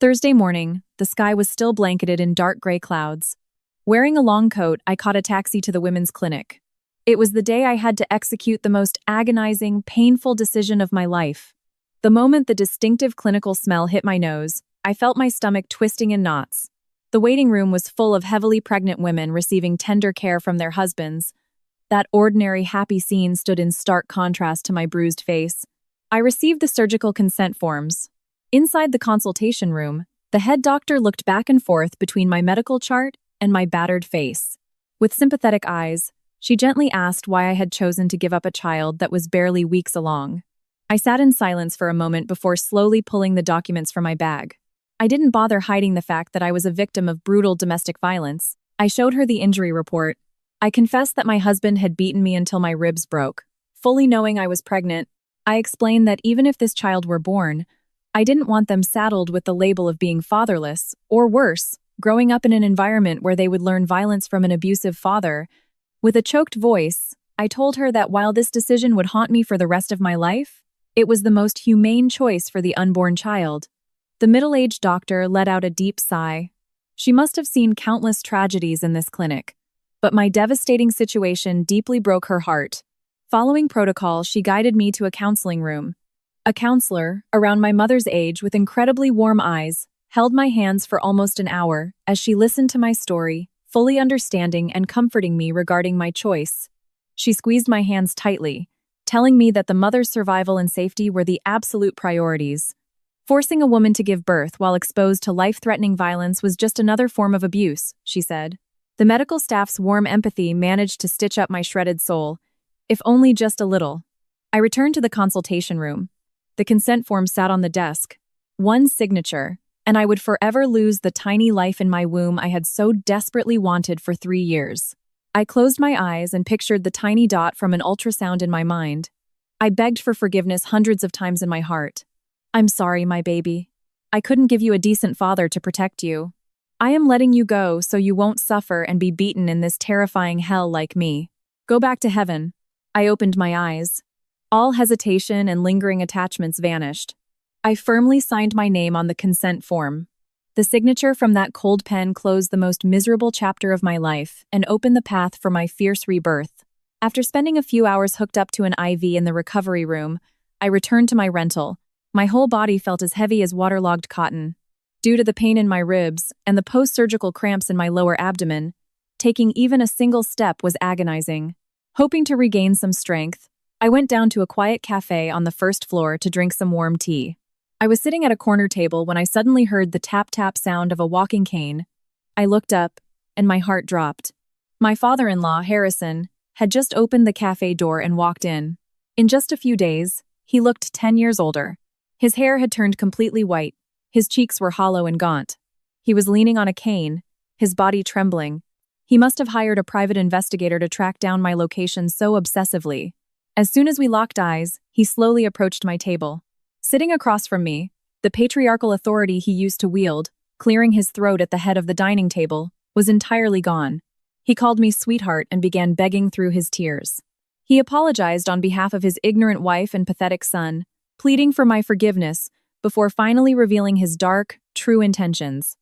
Thursday morning, the sky was still blanketed in dark gray clouds. Wearing a long coat, I caught a taxi to the women's clinic. It was the day I had to execute the most agonizing, painful decision of my life. The moment the distinctive clinical smell hit my nose, I felt my stomach twisting in knots. The waiting room was full of heavily pregnant women receiving tender care from their husbands. That ordinary, happy scene stood in stark contrast to my bruised face. I received the surgical consent forms. Inside the consultation room, the head doctor looked back and forth between my medical chart and my battered face. With sympathetic eyes, she gently asked why I had chosen to give up a child that was barely weeks along. I sat in silence for a moment before slowly pulling the documents from my bag. I didn't bother hiding the fact that I was a victim of brutal domestic violence. I showed her the injury report. I confessed that my husband had beaten me until my ribs broke. Fully knowing I was pregnant, I explained that even if this child were born, I didn't want them saddled with the label of being fatherless, or worse, growing up in an environment where they would learn violence from an abusive father. With a choked voice, I told her that while this decision would haunt me for the rest of my life, it was the most humane choice for the unborn child. The middle-aged doctor let out a deep sigh. She must have seen countless tragedies in this clinic, but my devastating situation deeply broke her heart. Following protocol, she guided me to a counseling room. A counselor, around my mother's age with incredibly warm eyes, held my hands for almost an hour as she listened to my story, fully understanding and comforting me regarding my choice. She squeezed my hands tightly, telling me that the mother's survival and safety were the absolute priorities. Forcing a woman to give birth while exposed to life-threatening violence was just another form of abuse, she said. The medical staff's warm empathy managed to stitch up my shredded soul, if only just a little. I returned to the consultation room. The consent form sat on the desk. One signature, and I would forever lose the tiny life in my womb I had so desperately wanted for 3 years. I closed my eyes and pictured the tiny dot from an ultrasound in my mind. I begged for forgiveness hundreds of times in my heart. I'm sorry, my baby. I couldn't give you a decent father to protect you. I am letting you go so you won't suffer and be beaten in this terrifying hell like me. Go back to heaven. I opened my eyes. All hesitation and lingering attachments vanished. I firmly signed my name on the consent form. The signature from that cold pen closed the most miserable chapter of my life and opened the path for my fierce rebirth. After spending a few hours hooked up to an IV in the recovery room, I returned to my rental. My whole body felt as heavy as waterlogged cotton. Due to the pain in my ribs and the post-surgical cramps in my lower abdomen, taking even a single step was agonizing. Hoping to regain some strength, I went down to a quiet cafe on the first floor to drink some warm tea. I was sitting at a corner table when I suddenly heard the tap-tap sound of a walking cane. I looked up, and my heart dropped. My father-in-law, Harrison, had just opened the cafe door and walked in. In just a few days, he looked 10 years older. His hair had turned completely white. His cheeks were hollow and gaunt. He was leaning on a cane, his body trembling. He must have hired a private investigator to track down my location so obsessively. As soon as we locked eyes, he slowly approached my table. Sitting across from me, the patriarchal authority he used to wield, clearing his throat at the head of the dining table, was entirely gone. He called me sweetheart and began begging through his tears. He apologized on behalf of his ignorant wife and pathetic son, pleading for my forgiveness before finally revealing his dark, true intentions.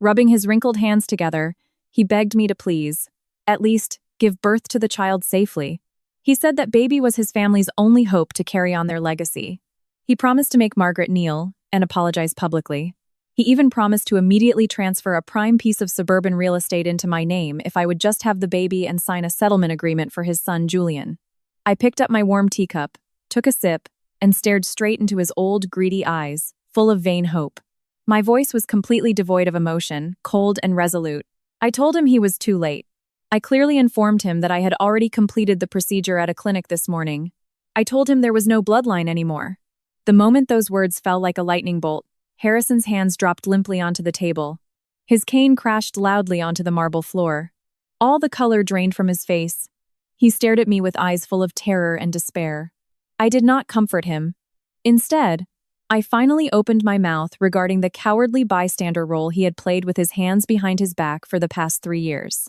Rubbing his wrinkled hands together, he begged me to please, at least, give birth to the child safely. He said that baby was his family's only hope to carry on their legacy. He promised to make Margaret kneel and apologize publicly. He even promised to immediately transfer a prime piece of suburban real estate into my name if I would just have the baby and sign a settlement agreement for his son Julian. I picked up my warm teacup, took a sip, and stared straight into his old, greedy eyes, full of vain hope. My voice was completely devoid of emotion, cold and resolute. I told him he was too late. I clearly informed him that I had already completed the procedure at a clinic this morning. I told him there was no bloodline anymore. The moment those words fell like a lightning bolt, Harrison's hands dropped limply onto the table. His cane crashed loudly onto the marble floor. All the color drained from his face. He stared at me with eyes full of terror and despair. I did not comfort him. Instead, I finally opened my mouth regarding the cowardly bystander role he had played with his hands behind his back for the past 3 years.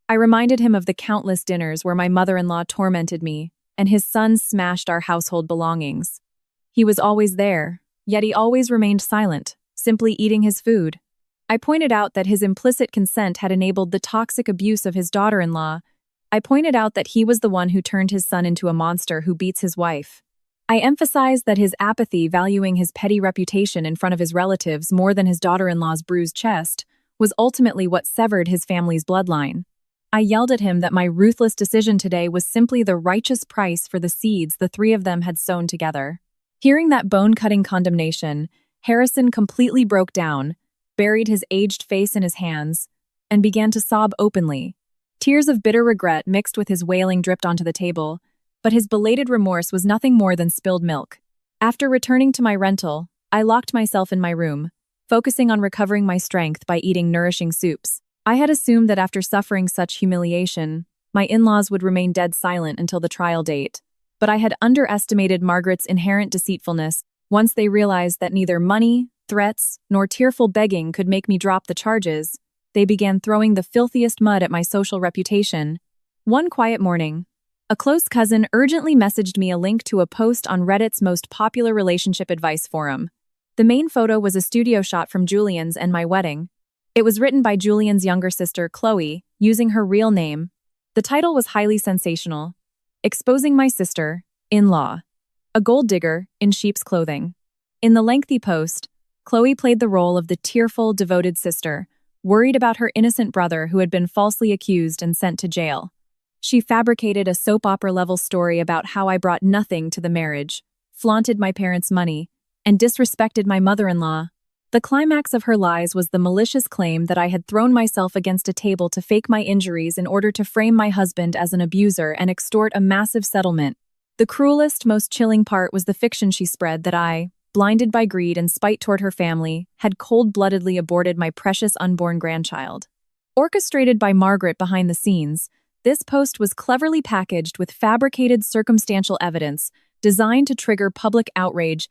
I reminded him of the countless dinners where my mother-in-law tormented me, and his son smashed our household belongings. He was always there, yet he always remained silent, simply eating his food. I pointed out that his implicit consent had enabled the toxic abuse of his daughter-in-law. I pointed out that he was the one who turned his son into a monster who beats his wife. I emphasized that his apathy, valuing his petty reputation in front of his relatives more than his daughter-in-law's bruised chest, was ultimately what severed his family's bloodline. I yelled at him that my ruthless decision today was simply the righteous price for the seeds the three of them had sown together. Hearing that bone-cutting condemnation, Harrison completely broke down, buried his aged face in his hands, and began to sob openly. Tears of bitter regret mixed with his wailing dripped onto the table, but his belated remorse was nothing more than spilled milk. After returning to my rental, I locked myself in my room, focusing on recovering my strength by eating nourishing soups. I had assumed that after suffering such humiliation, my in-laws would remain dead silent until the trial date, but I had underestimated Margaret's inherent deceitfulness. Once they realized that neither money, threats, nor tearful begging could make me drop the charges, they began throwing the filthiest mud at my social reputation. One quiet morning, a close cousin urgently messaged me a link to a post on Reddit's most popular relationship advice forum. The main photo was a studio shot from Julian's and my wedding. It was written by Julian's younger sister, Chloe, using her real name. The title was highly sensational: Exposing My Sister, In-Law, a gold digger in sheep's clothing. In the lengthy post, Chloe played the role of the tearful, devoted sister, worried about her innocent brother who had been falsely accused and sent to jail. She fabricated a soap opera-level story about how I brought nothing to the marriage, flaunted my parents' money, and disrespected my mother-in-law. The climax of her lies was the malicious claim that I had thrown myself against a table to fake my injuries in order to frame my husband as an abuser and extort a massive settlement. The cruelest, most chilling part was the fiction she spread that I, blinded by greed and spite toward her family, had cold-bloodedly aborted my precious unborn grandchild. Orchestrated by Margaret behind the scenes, this post was cleverly packaged with fabricated circumstantial evidence designed to trigger public outrage.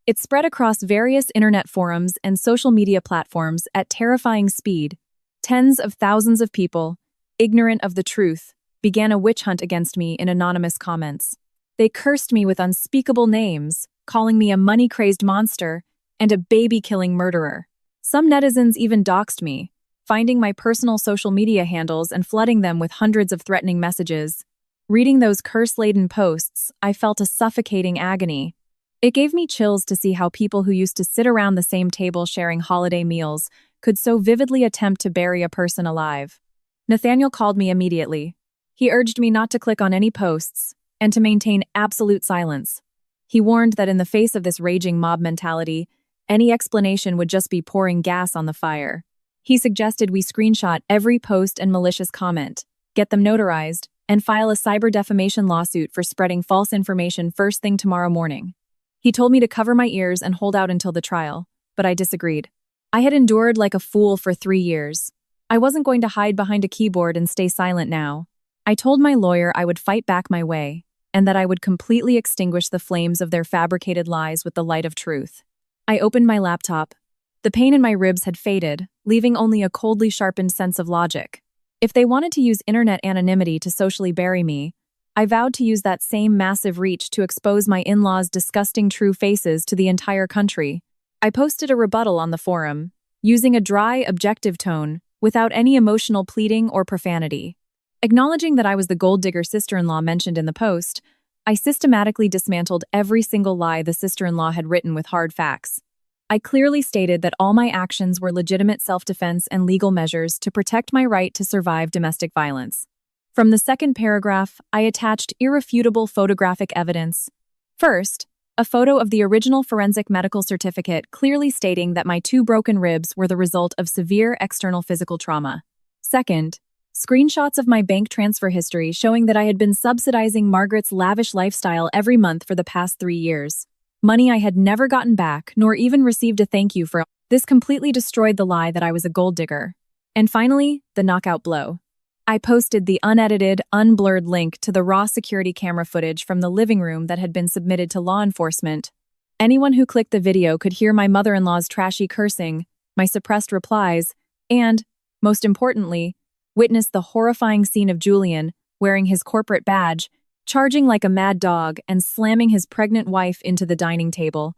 It spread across various internet forums and social media platforms at terrifying speed. Tens of thousands of people, ignorant of the truth, began a witch hunt against me in anonymous comments. They cursed me with unspeakable names, calling me a money-crazed monster and a baby-killing murderer. Some netizens even doxed me, finding my personal social media handles and flooding them with hundreds of threatening messages. Reading those curse-laden posts, I felt a suffocating agony. It gave me chills to see how people who used to sit around the same table sharing holiday meals could so vividly attempt to bury a person alive. Nathaniel called me immediately. He urged me not to click on any posts and to maintain absolute silence. He warned that in the face of this raging mob mentality, any explanation would just be pouring gas on the fire. He suggested we screenshot every post and malicious comment, get them notarized, and file a cyber defamation lawsuit for spreading false information first thing tomorrow morning. He told me to cover my ears and hold out until the trial, but I disagreed. I had endured like a fool for 3 years. I wasn't going to hide behind a keyboard and stay silent now. I told my lawyer I would fight back my way, and that I would completely extinguish the flames of their fabricated lies with the light of truth. I opened my laptop. The pain in my ribs had faded, leaving only a coldly sharpened sense of logic. If they wanted to use internet anonymity to socially bury me, I vowed to use that same massive reach to expose my in-laws' disgusting true faces to the entire country. I posted a rebuttal on the forum, using a dry, objective tone, without any emotional pleading or profanity. Acknowledging that I was the gold digger sister-in-law mentioned in the post, I systematically dismantled every single lie the sister-in-law had written with hard facts. I clearly stated that all my actions were legitimate self-defense and legal measures to protect my right to survive domestic violence. From the second paragraph, I attached irrefutable photographic evidence. First, a photo of the original forensic medical certificate clearly stating that my 2 broken ribs were the result of severe external physical trauma. Second, screenshots of my bank transfer history showing that I had been subsidizing Margaret's lavish lifestyle every month for the past 3 years. Money I had never gotten back, nor even received a thank you for. This completely destroyed the lie that I was a gold digger. And finally, the knockout blow. I posted the unedited, unblurred link to the raw security camera footage from the living room that had been submitted to law enforcement. Anyone who clicked the video could hear my mother-in-law's trashy cursing, my suppressed replies, and, most importantly, witness the horrifying scene of Julian, wearing his corporate badge, charging like a mad dog and slamming his pregnant wife into the dining table.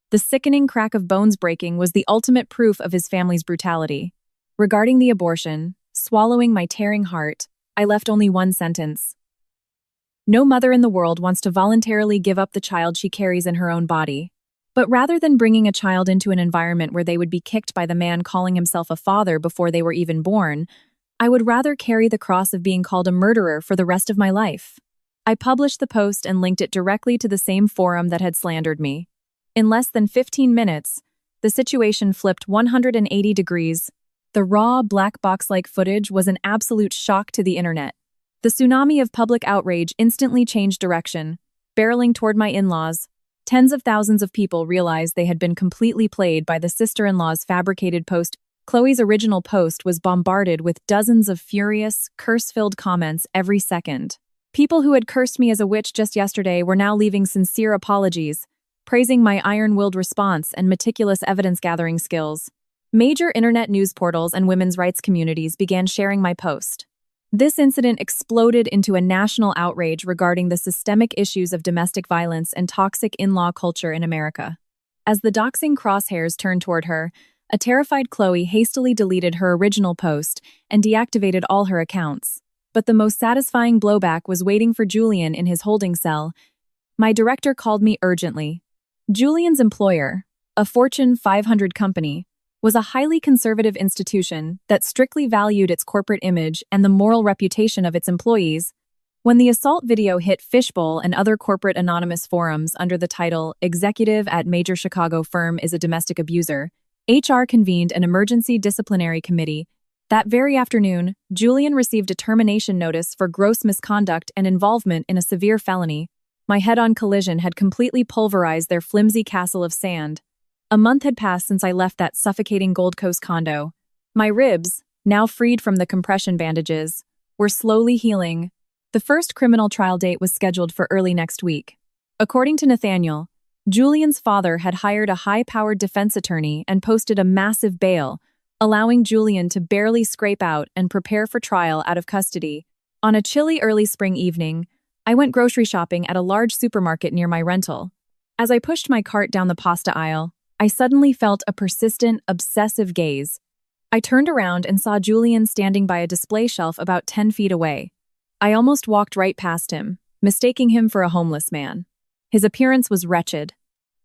The sickening crack of bones breaking was the ultimate proof of his family's brutality. Regarding the abortion, swallowing my tearing heart, I left only one sentence. No mother in the world wants to voluntarily give up the child she carries in her own body. But rather than bringing a child into an environment where they would be kicked by the man calling himself a father before they were even born, I would rather carry the cross of being called a murderer for the rest of my life. I published the post and linked it directly to the same forum that had slandered me. In less than 15 minutes, the situation flipped 180 degrees. The raw, black box-like footage was an absolute shock to the internet. The tsunami of public outrage instantly changed direction, barreling toward my in-laws. Tens of thousands of people realized they had been completely played by the sister-in-law's fabricated post. Chloe's original post was bombarded with dozens of furious, curse-filled comments every second. People who had cursed me as a witch just yesterday were now leaving sincere apologies, praising my iron-willed response and meticulous evidence-gathering skills. Major internet news portals and women's rights communities began sharing my post. This incident exploded into a national outrage regarding the systemic issues of domestic violence and toxic in-law culture in America. As the doxing crosshairs turned toward her, a terrified Chloe hastily deleted her original post and deactivated all her accounts. But the most satisfying blowback was waiting for Julian in his holding cell. My director called me urgently. Julian's employer, a Fortune 500 company, was a highly conservative institution that strictly valued its corporate image and the moral reputation of its employees. When the assault video hit Fishbowl and other corporate anonymous forums under the title "Executive at Major Chicago Firm is a Domestic Abuser," HR convened an emergency disciplinary committee. That very afternoon, Julian received a termination notice for gross misconduct and involvement in a severe felony. My head-on collision had completely pulverized their flimsy castle of sand. A month had passed since I left that suffocating Gold Coast condo. My ribs, now freed from the compression bandages, were slowly healing. The first criminal trial date was scheduled for early next week. According to Nathaniel, Julian's father had hired a high-powered defense attorney and posted a massive bail, allowing Julian to barely scrape out and prepare for trial out of custody. On a chilly early spring evening, I went grocery shopping at a large supermarket near my rental. As I pushed my cart down the pasta aisle, I suddenly felt a persistent, obsessive gaze. I turned around and saw Julian standing by a display shelf about 10 feet away. I almost walked right past him, mistaking him for a homeless man. His appearance was wretched.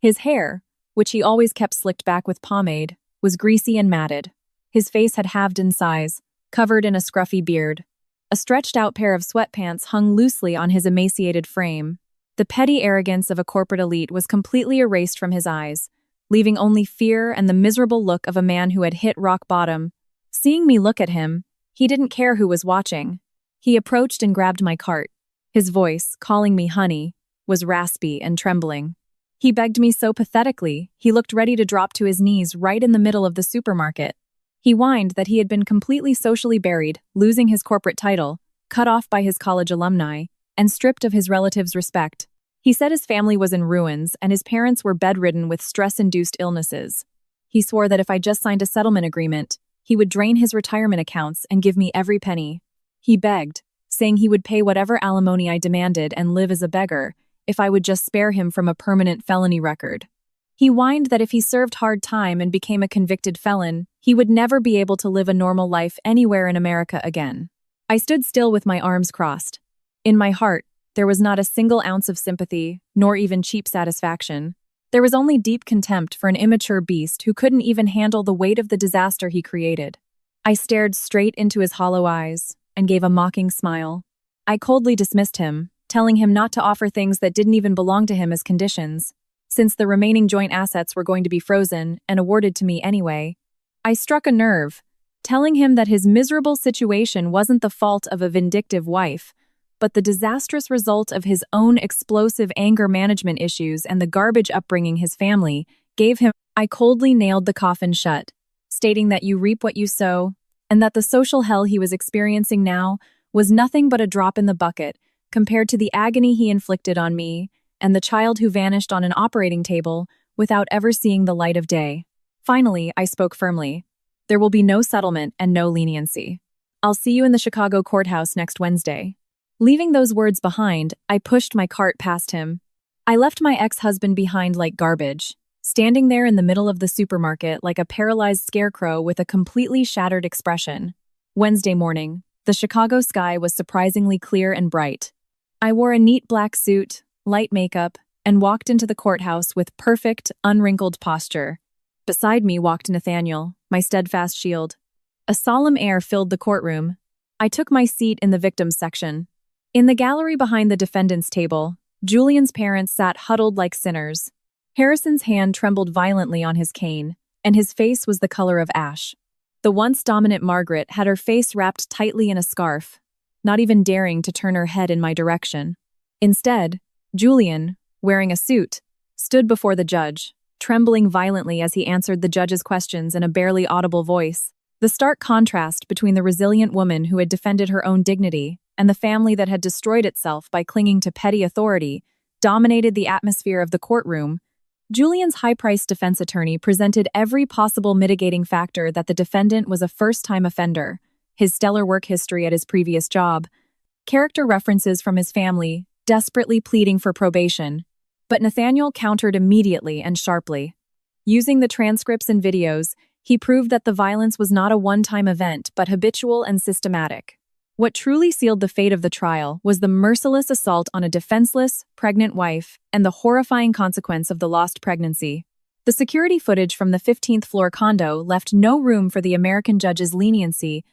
His hair, which he always kept slicked back with pomade, was greasy and matted. His face had halved in size, covered in a scruffy beard. A stretched-out pair of sweatpants hung loosely on his emaciated frame. The petty arrogance of a corporate elite was completely erased from his eyes, leaving only fear and the miserable look of a man who had hit rock bottom. Seeing me look at him, he didn't care who was watching. He approached and grabbed my cart. His voice, calling me honey, was raspy and trembling. He begged me so pathetically, he looked ready to drop to his knees right in the middle of the supermarket. He whined that he had been completely socially buried, losing his corporate title, cut off by his college alumni, and stripped of his relatives' respect. He said his family was in ruins and his parents were bedridden with stress-induced illnesses. He swore that if I just signed a settlement agreement, he would drain his retirement accounts and give me every penny. He begged, saying he would pay whatever alimony I demanded and live as a beggar if I would just spare him from a permanent felony record. He whined that if he served hard time and became a convicted felon, he would never be able to live a normal life anywhere in America again. I stood still with my arms crossed. In my heart, there was not a single ounce of sympathy, nor even cheap satisfaction. There was only deep contempt for an immature beast who couldn't even handle the weight of the disaster he created. I stared straight into his hollow eyes and gave a mocking smile. I coldly dismissed him, telling him not to offer things that didn't even belong to him as conditions, since the remaining joint assets were going to be frozen and awarded to me anyway. I struck a nerve, telling him that his miserable situation wasn't the fault of a vindictive wife, but the disastrous result of his own explosive anger management issues and the garbage upbringing his family gave him. I coldly nailed the coffin shut, stating that you reap what you sow, and that the social hell he was experiencing now was nothing but a drop in the bucket compared to the agony he inflicted on me and the child who vanished on an operating table without ever seeing the light of day. Finally, I spoke firmly. There will be no settlement and no leniency. I'll see you in the Chicago courthouse next Wednesday. Leaving those words behind, I pushed my cart past him. I left my ex-husband behind like garbage, standing there in the middle of the supermarket like a paralyzed scarecrow with a completely shattered expression. Wednesday morning, the Chicago sky was surprisingly clear and bright. I wore a neat black suit, light makeup, and walked into the courthouse with perfect, unwrinkled posture. Beside me walked Nathaniel, my steadfast shield. A solemn air filled the courtroom. I took my seat in the victims section. In the gallery behind the defendant's table, Julian's parents sat huddled like sinners. Harrison's hand trembled violently on his cane, and his face was the color of ash. The once dominant Margaret had her face wrapped tightly in a scarf, not even daring to turn her head in my direction. Instead, Julian, wearing a suit, stood before the judge, trembling violently as he answered the judge's questions in a barely audible voice. The stark contrast between the resilient woman who had defended her own dignity and the family that had destroyed itself by clinging to petty authority dominated the atmosphere of the courtroom. Julian's high-priced defense attorney presented every possible mitigating factor that the defendant was a first-time offender, his stellar work history at his previous job, character references from his family, desperately pleading for probation. But Nathaniel countered immediately and sharply. Using the transcripts and videos, he proved that the violence was not a one-time event, but habitual and systematic. What truly sealed the fate of the trial was the merciless assault on a defenseless, pregnant wife and the horrifying consequence of the lost pregnancy. The security footage from the 15th floor condo left no room for the American judge's leniency.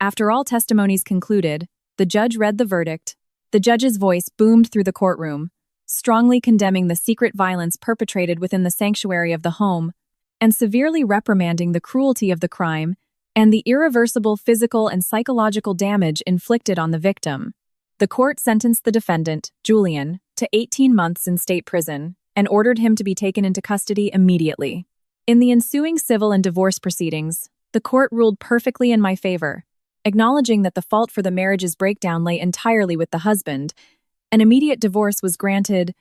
After all testimonies concluded, the judge read the verdict. The judge's voice boomed through the courtroom, strongly condemning the secret violence perpetrated within the sanctuary of the home, and severely reprimanding the cruelty of the crime and the irreversible physical and psychological damage inflicted on the victim. The court sentenced the defendant, Julian, to 18 months in state prison and ordered him to be taken into custody immediately. In the ensuing civil and divorce proceedings, the court ruled perfectly in my favor, acknowledging that the fault for the marriage's breakdown lay entirely with the husband. An immediate divorce was granted.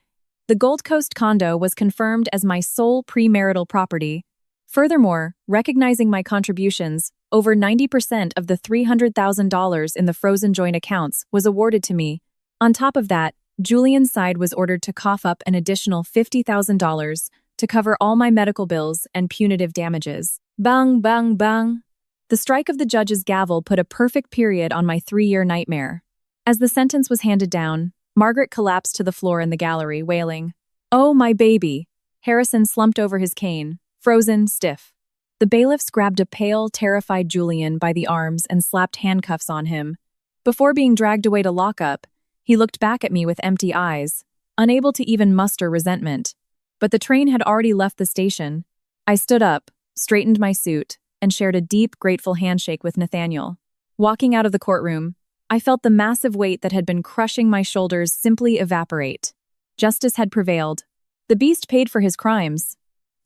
The Gold Coast condo was confirmed as my sole premarital property. Furthermore, recognizing my contributions, over 90% of the $300,000 in the frozen joint accounts was awarded to me. On top of that, Julian's side was ordered to cough up an additional $50,000 to cover all my medical bills and punitive damages. Bang, bang, bang. The strike of the judge's gavel put a perfect period on my 3-year nightmare. As the sentence was handed down, Margaret collapsed to the floor in the gallery, wailing, "Oh, my baby!" Harrison slumped over his cane, frozen, stiff. The bailiffs grabbed a pale, terrified Julian by the arms and slapped handcuffs on him. Before being dragged away to lockup, he looked back at me with empty eyes, unable to even muster resentment. But the train had already left the station. I stood up, straightened my suit, and shared a deep, grateful handshake with Nathaniel. Walking out of the courtroom, I felt the massive weight that had been crushing my shoulders simply evaporate. Justice had prevailed. The beast paid for his crimes.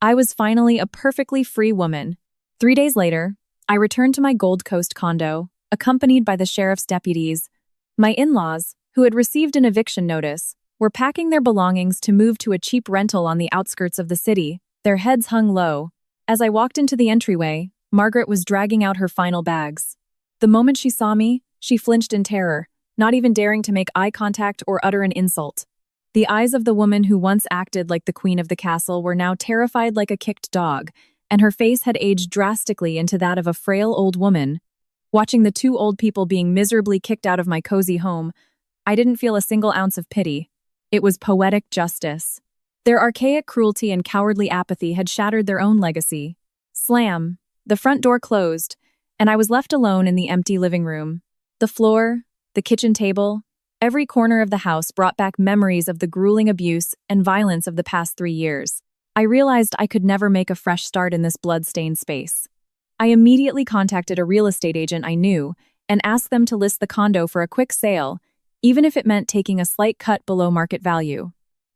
I was finally a perfectly free woman. 3 days later, I returned to my Gold Coast condo, accompanied by the sheriff's deputies. My in-laws, who had received an eviction notice, were packing their belongings to move to a cheap rental on the outskirts of the city, their heads hung low. As I walked into the entryway, Margaret was dragging out her final bags. The moment she saw me, She flinched in terror, not even daring to make eye contact or utter an insult. The eyes of the woman who once acted like the queen of the castle were now terrified like a kicked dog, and her face had aged drastically into that of a frail old woman. Watching the two old people being miserably kicked out of my cozy home, I didn't feel a single ounce of pity. It was poetic justice. Their archaic cruelty and cowardly apathy had shattered their own legacy. Slam! The front door closed, and I was left alone in the empty living room. The floor, the kitchen table, every corner of the house brought back memories of the grueling abuse and violence of the past 3 years. I realized I could never make a fresh start in this blood-stained space. I immediately contacted a real estate agent I knew and asked them to list the condo for a quick sale, even if it meant taking a slight cut below market value.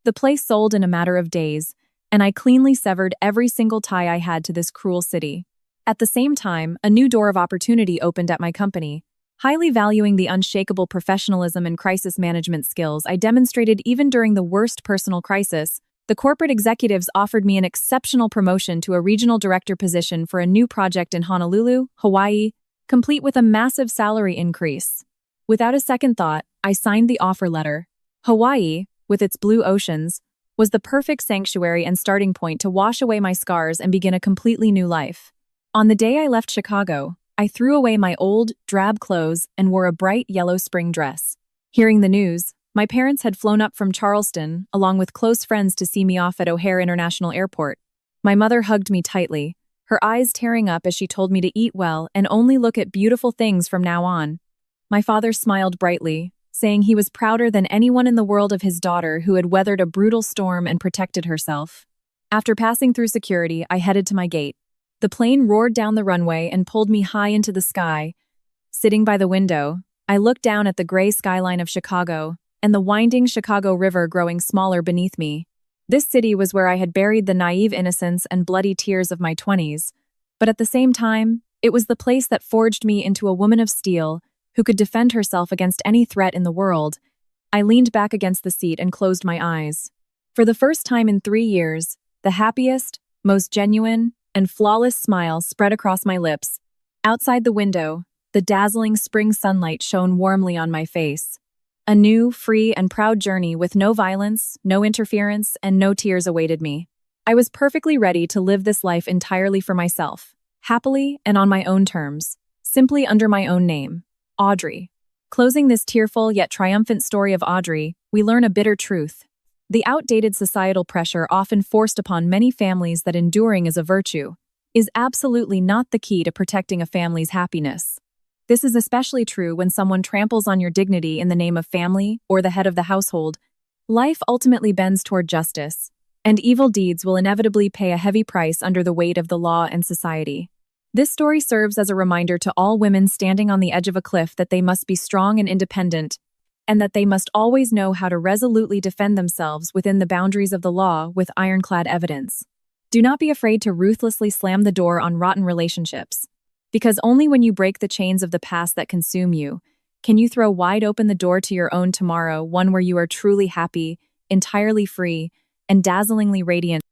The place sold in a matter of days, and I cleanly severed every single tie I had to this cruel city. At the same time, a new door of opportunity opened at my company. Highly valuing the unshakable professionalism and crisis management skills I demonstrated even during the worst personal crisis, the corporate executives offered me an exceptional promotion to a regional director position for a new project in Honolulu, Hawaii, complete with a massive salary increase. Without a second thought, I signed the offer letter. Hawaii, with its blue oceans, was the perfect sanctuary and starting point to wash away my scars and begin a completely new life. On the day I left Chicago, I threw away my old, drab clothes and wore a bright yellow spring dress. Hearing the news, my parents had flown up from Charleston, along with close friends, to see me off at O'Hare International Airport. My mother hugged me tightly, her eyes tearing up as she told me to eat well and only look at beautiful things from now on. My father smiled brightly, saying he was prouder than anyone in the world of his daughter who had weathered a brutal storm and protected herself. After passing through security, I headed to my gate. The plane roared down the runway and pulled me high into the sky. Sitting by the window, I looked down at the gray skyline of Chicago and the winding Chicago River growing smaller beneath me. This city was where I had buried the naive innocence and bloody tears of my 20s, but at the same time, it was the place that forged me into a woman of steel who could defend herself against any threat in the world. I leaned back against the seat and closed my eyes. For the first time in 3 years, the happiest, most genuine, and flawless smile spread across my lips. Outside the window, the dazzling spring sunlight shone warmly on my face. A new, free, and proud journey with no violence, no interference, and no tears awaited me. I was perfectly ready to live this life entirely for myself, happily and on my own terms, simply under my own name, Audrey. Closing this tearful yet triumphant story of Audrey, we learn a bitter truth. The outdated societal pressure often forced upon many families that enduring is a virtue is absolutely not the key to protecting a family's happiness. This is especially true when someone tramples on your dignity in the name of family or the head of the household. Life ultimately bends toward justice, and evil deeds will inevitably pay a heavy price under the weight of the law and society. This story serves as a reminder to all women standing on the edge of a cliff that they must be strong and independent, and that they must always know how to resolutely defend themselves within the boundaries of the law with ironclad evidence. Do not be afraid to ruthlessly slam the door on rotten relationships, because only when you break the chains of the past that consume you, can you throw wide open the door to your own tomorrow, one where you are truly happy, entirely free, and dazzlingly radiant.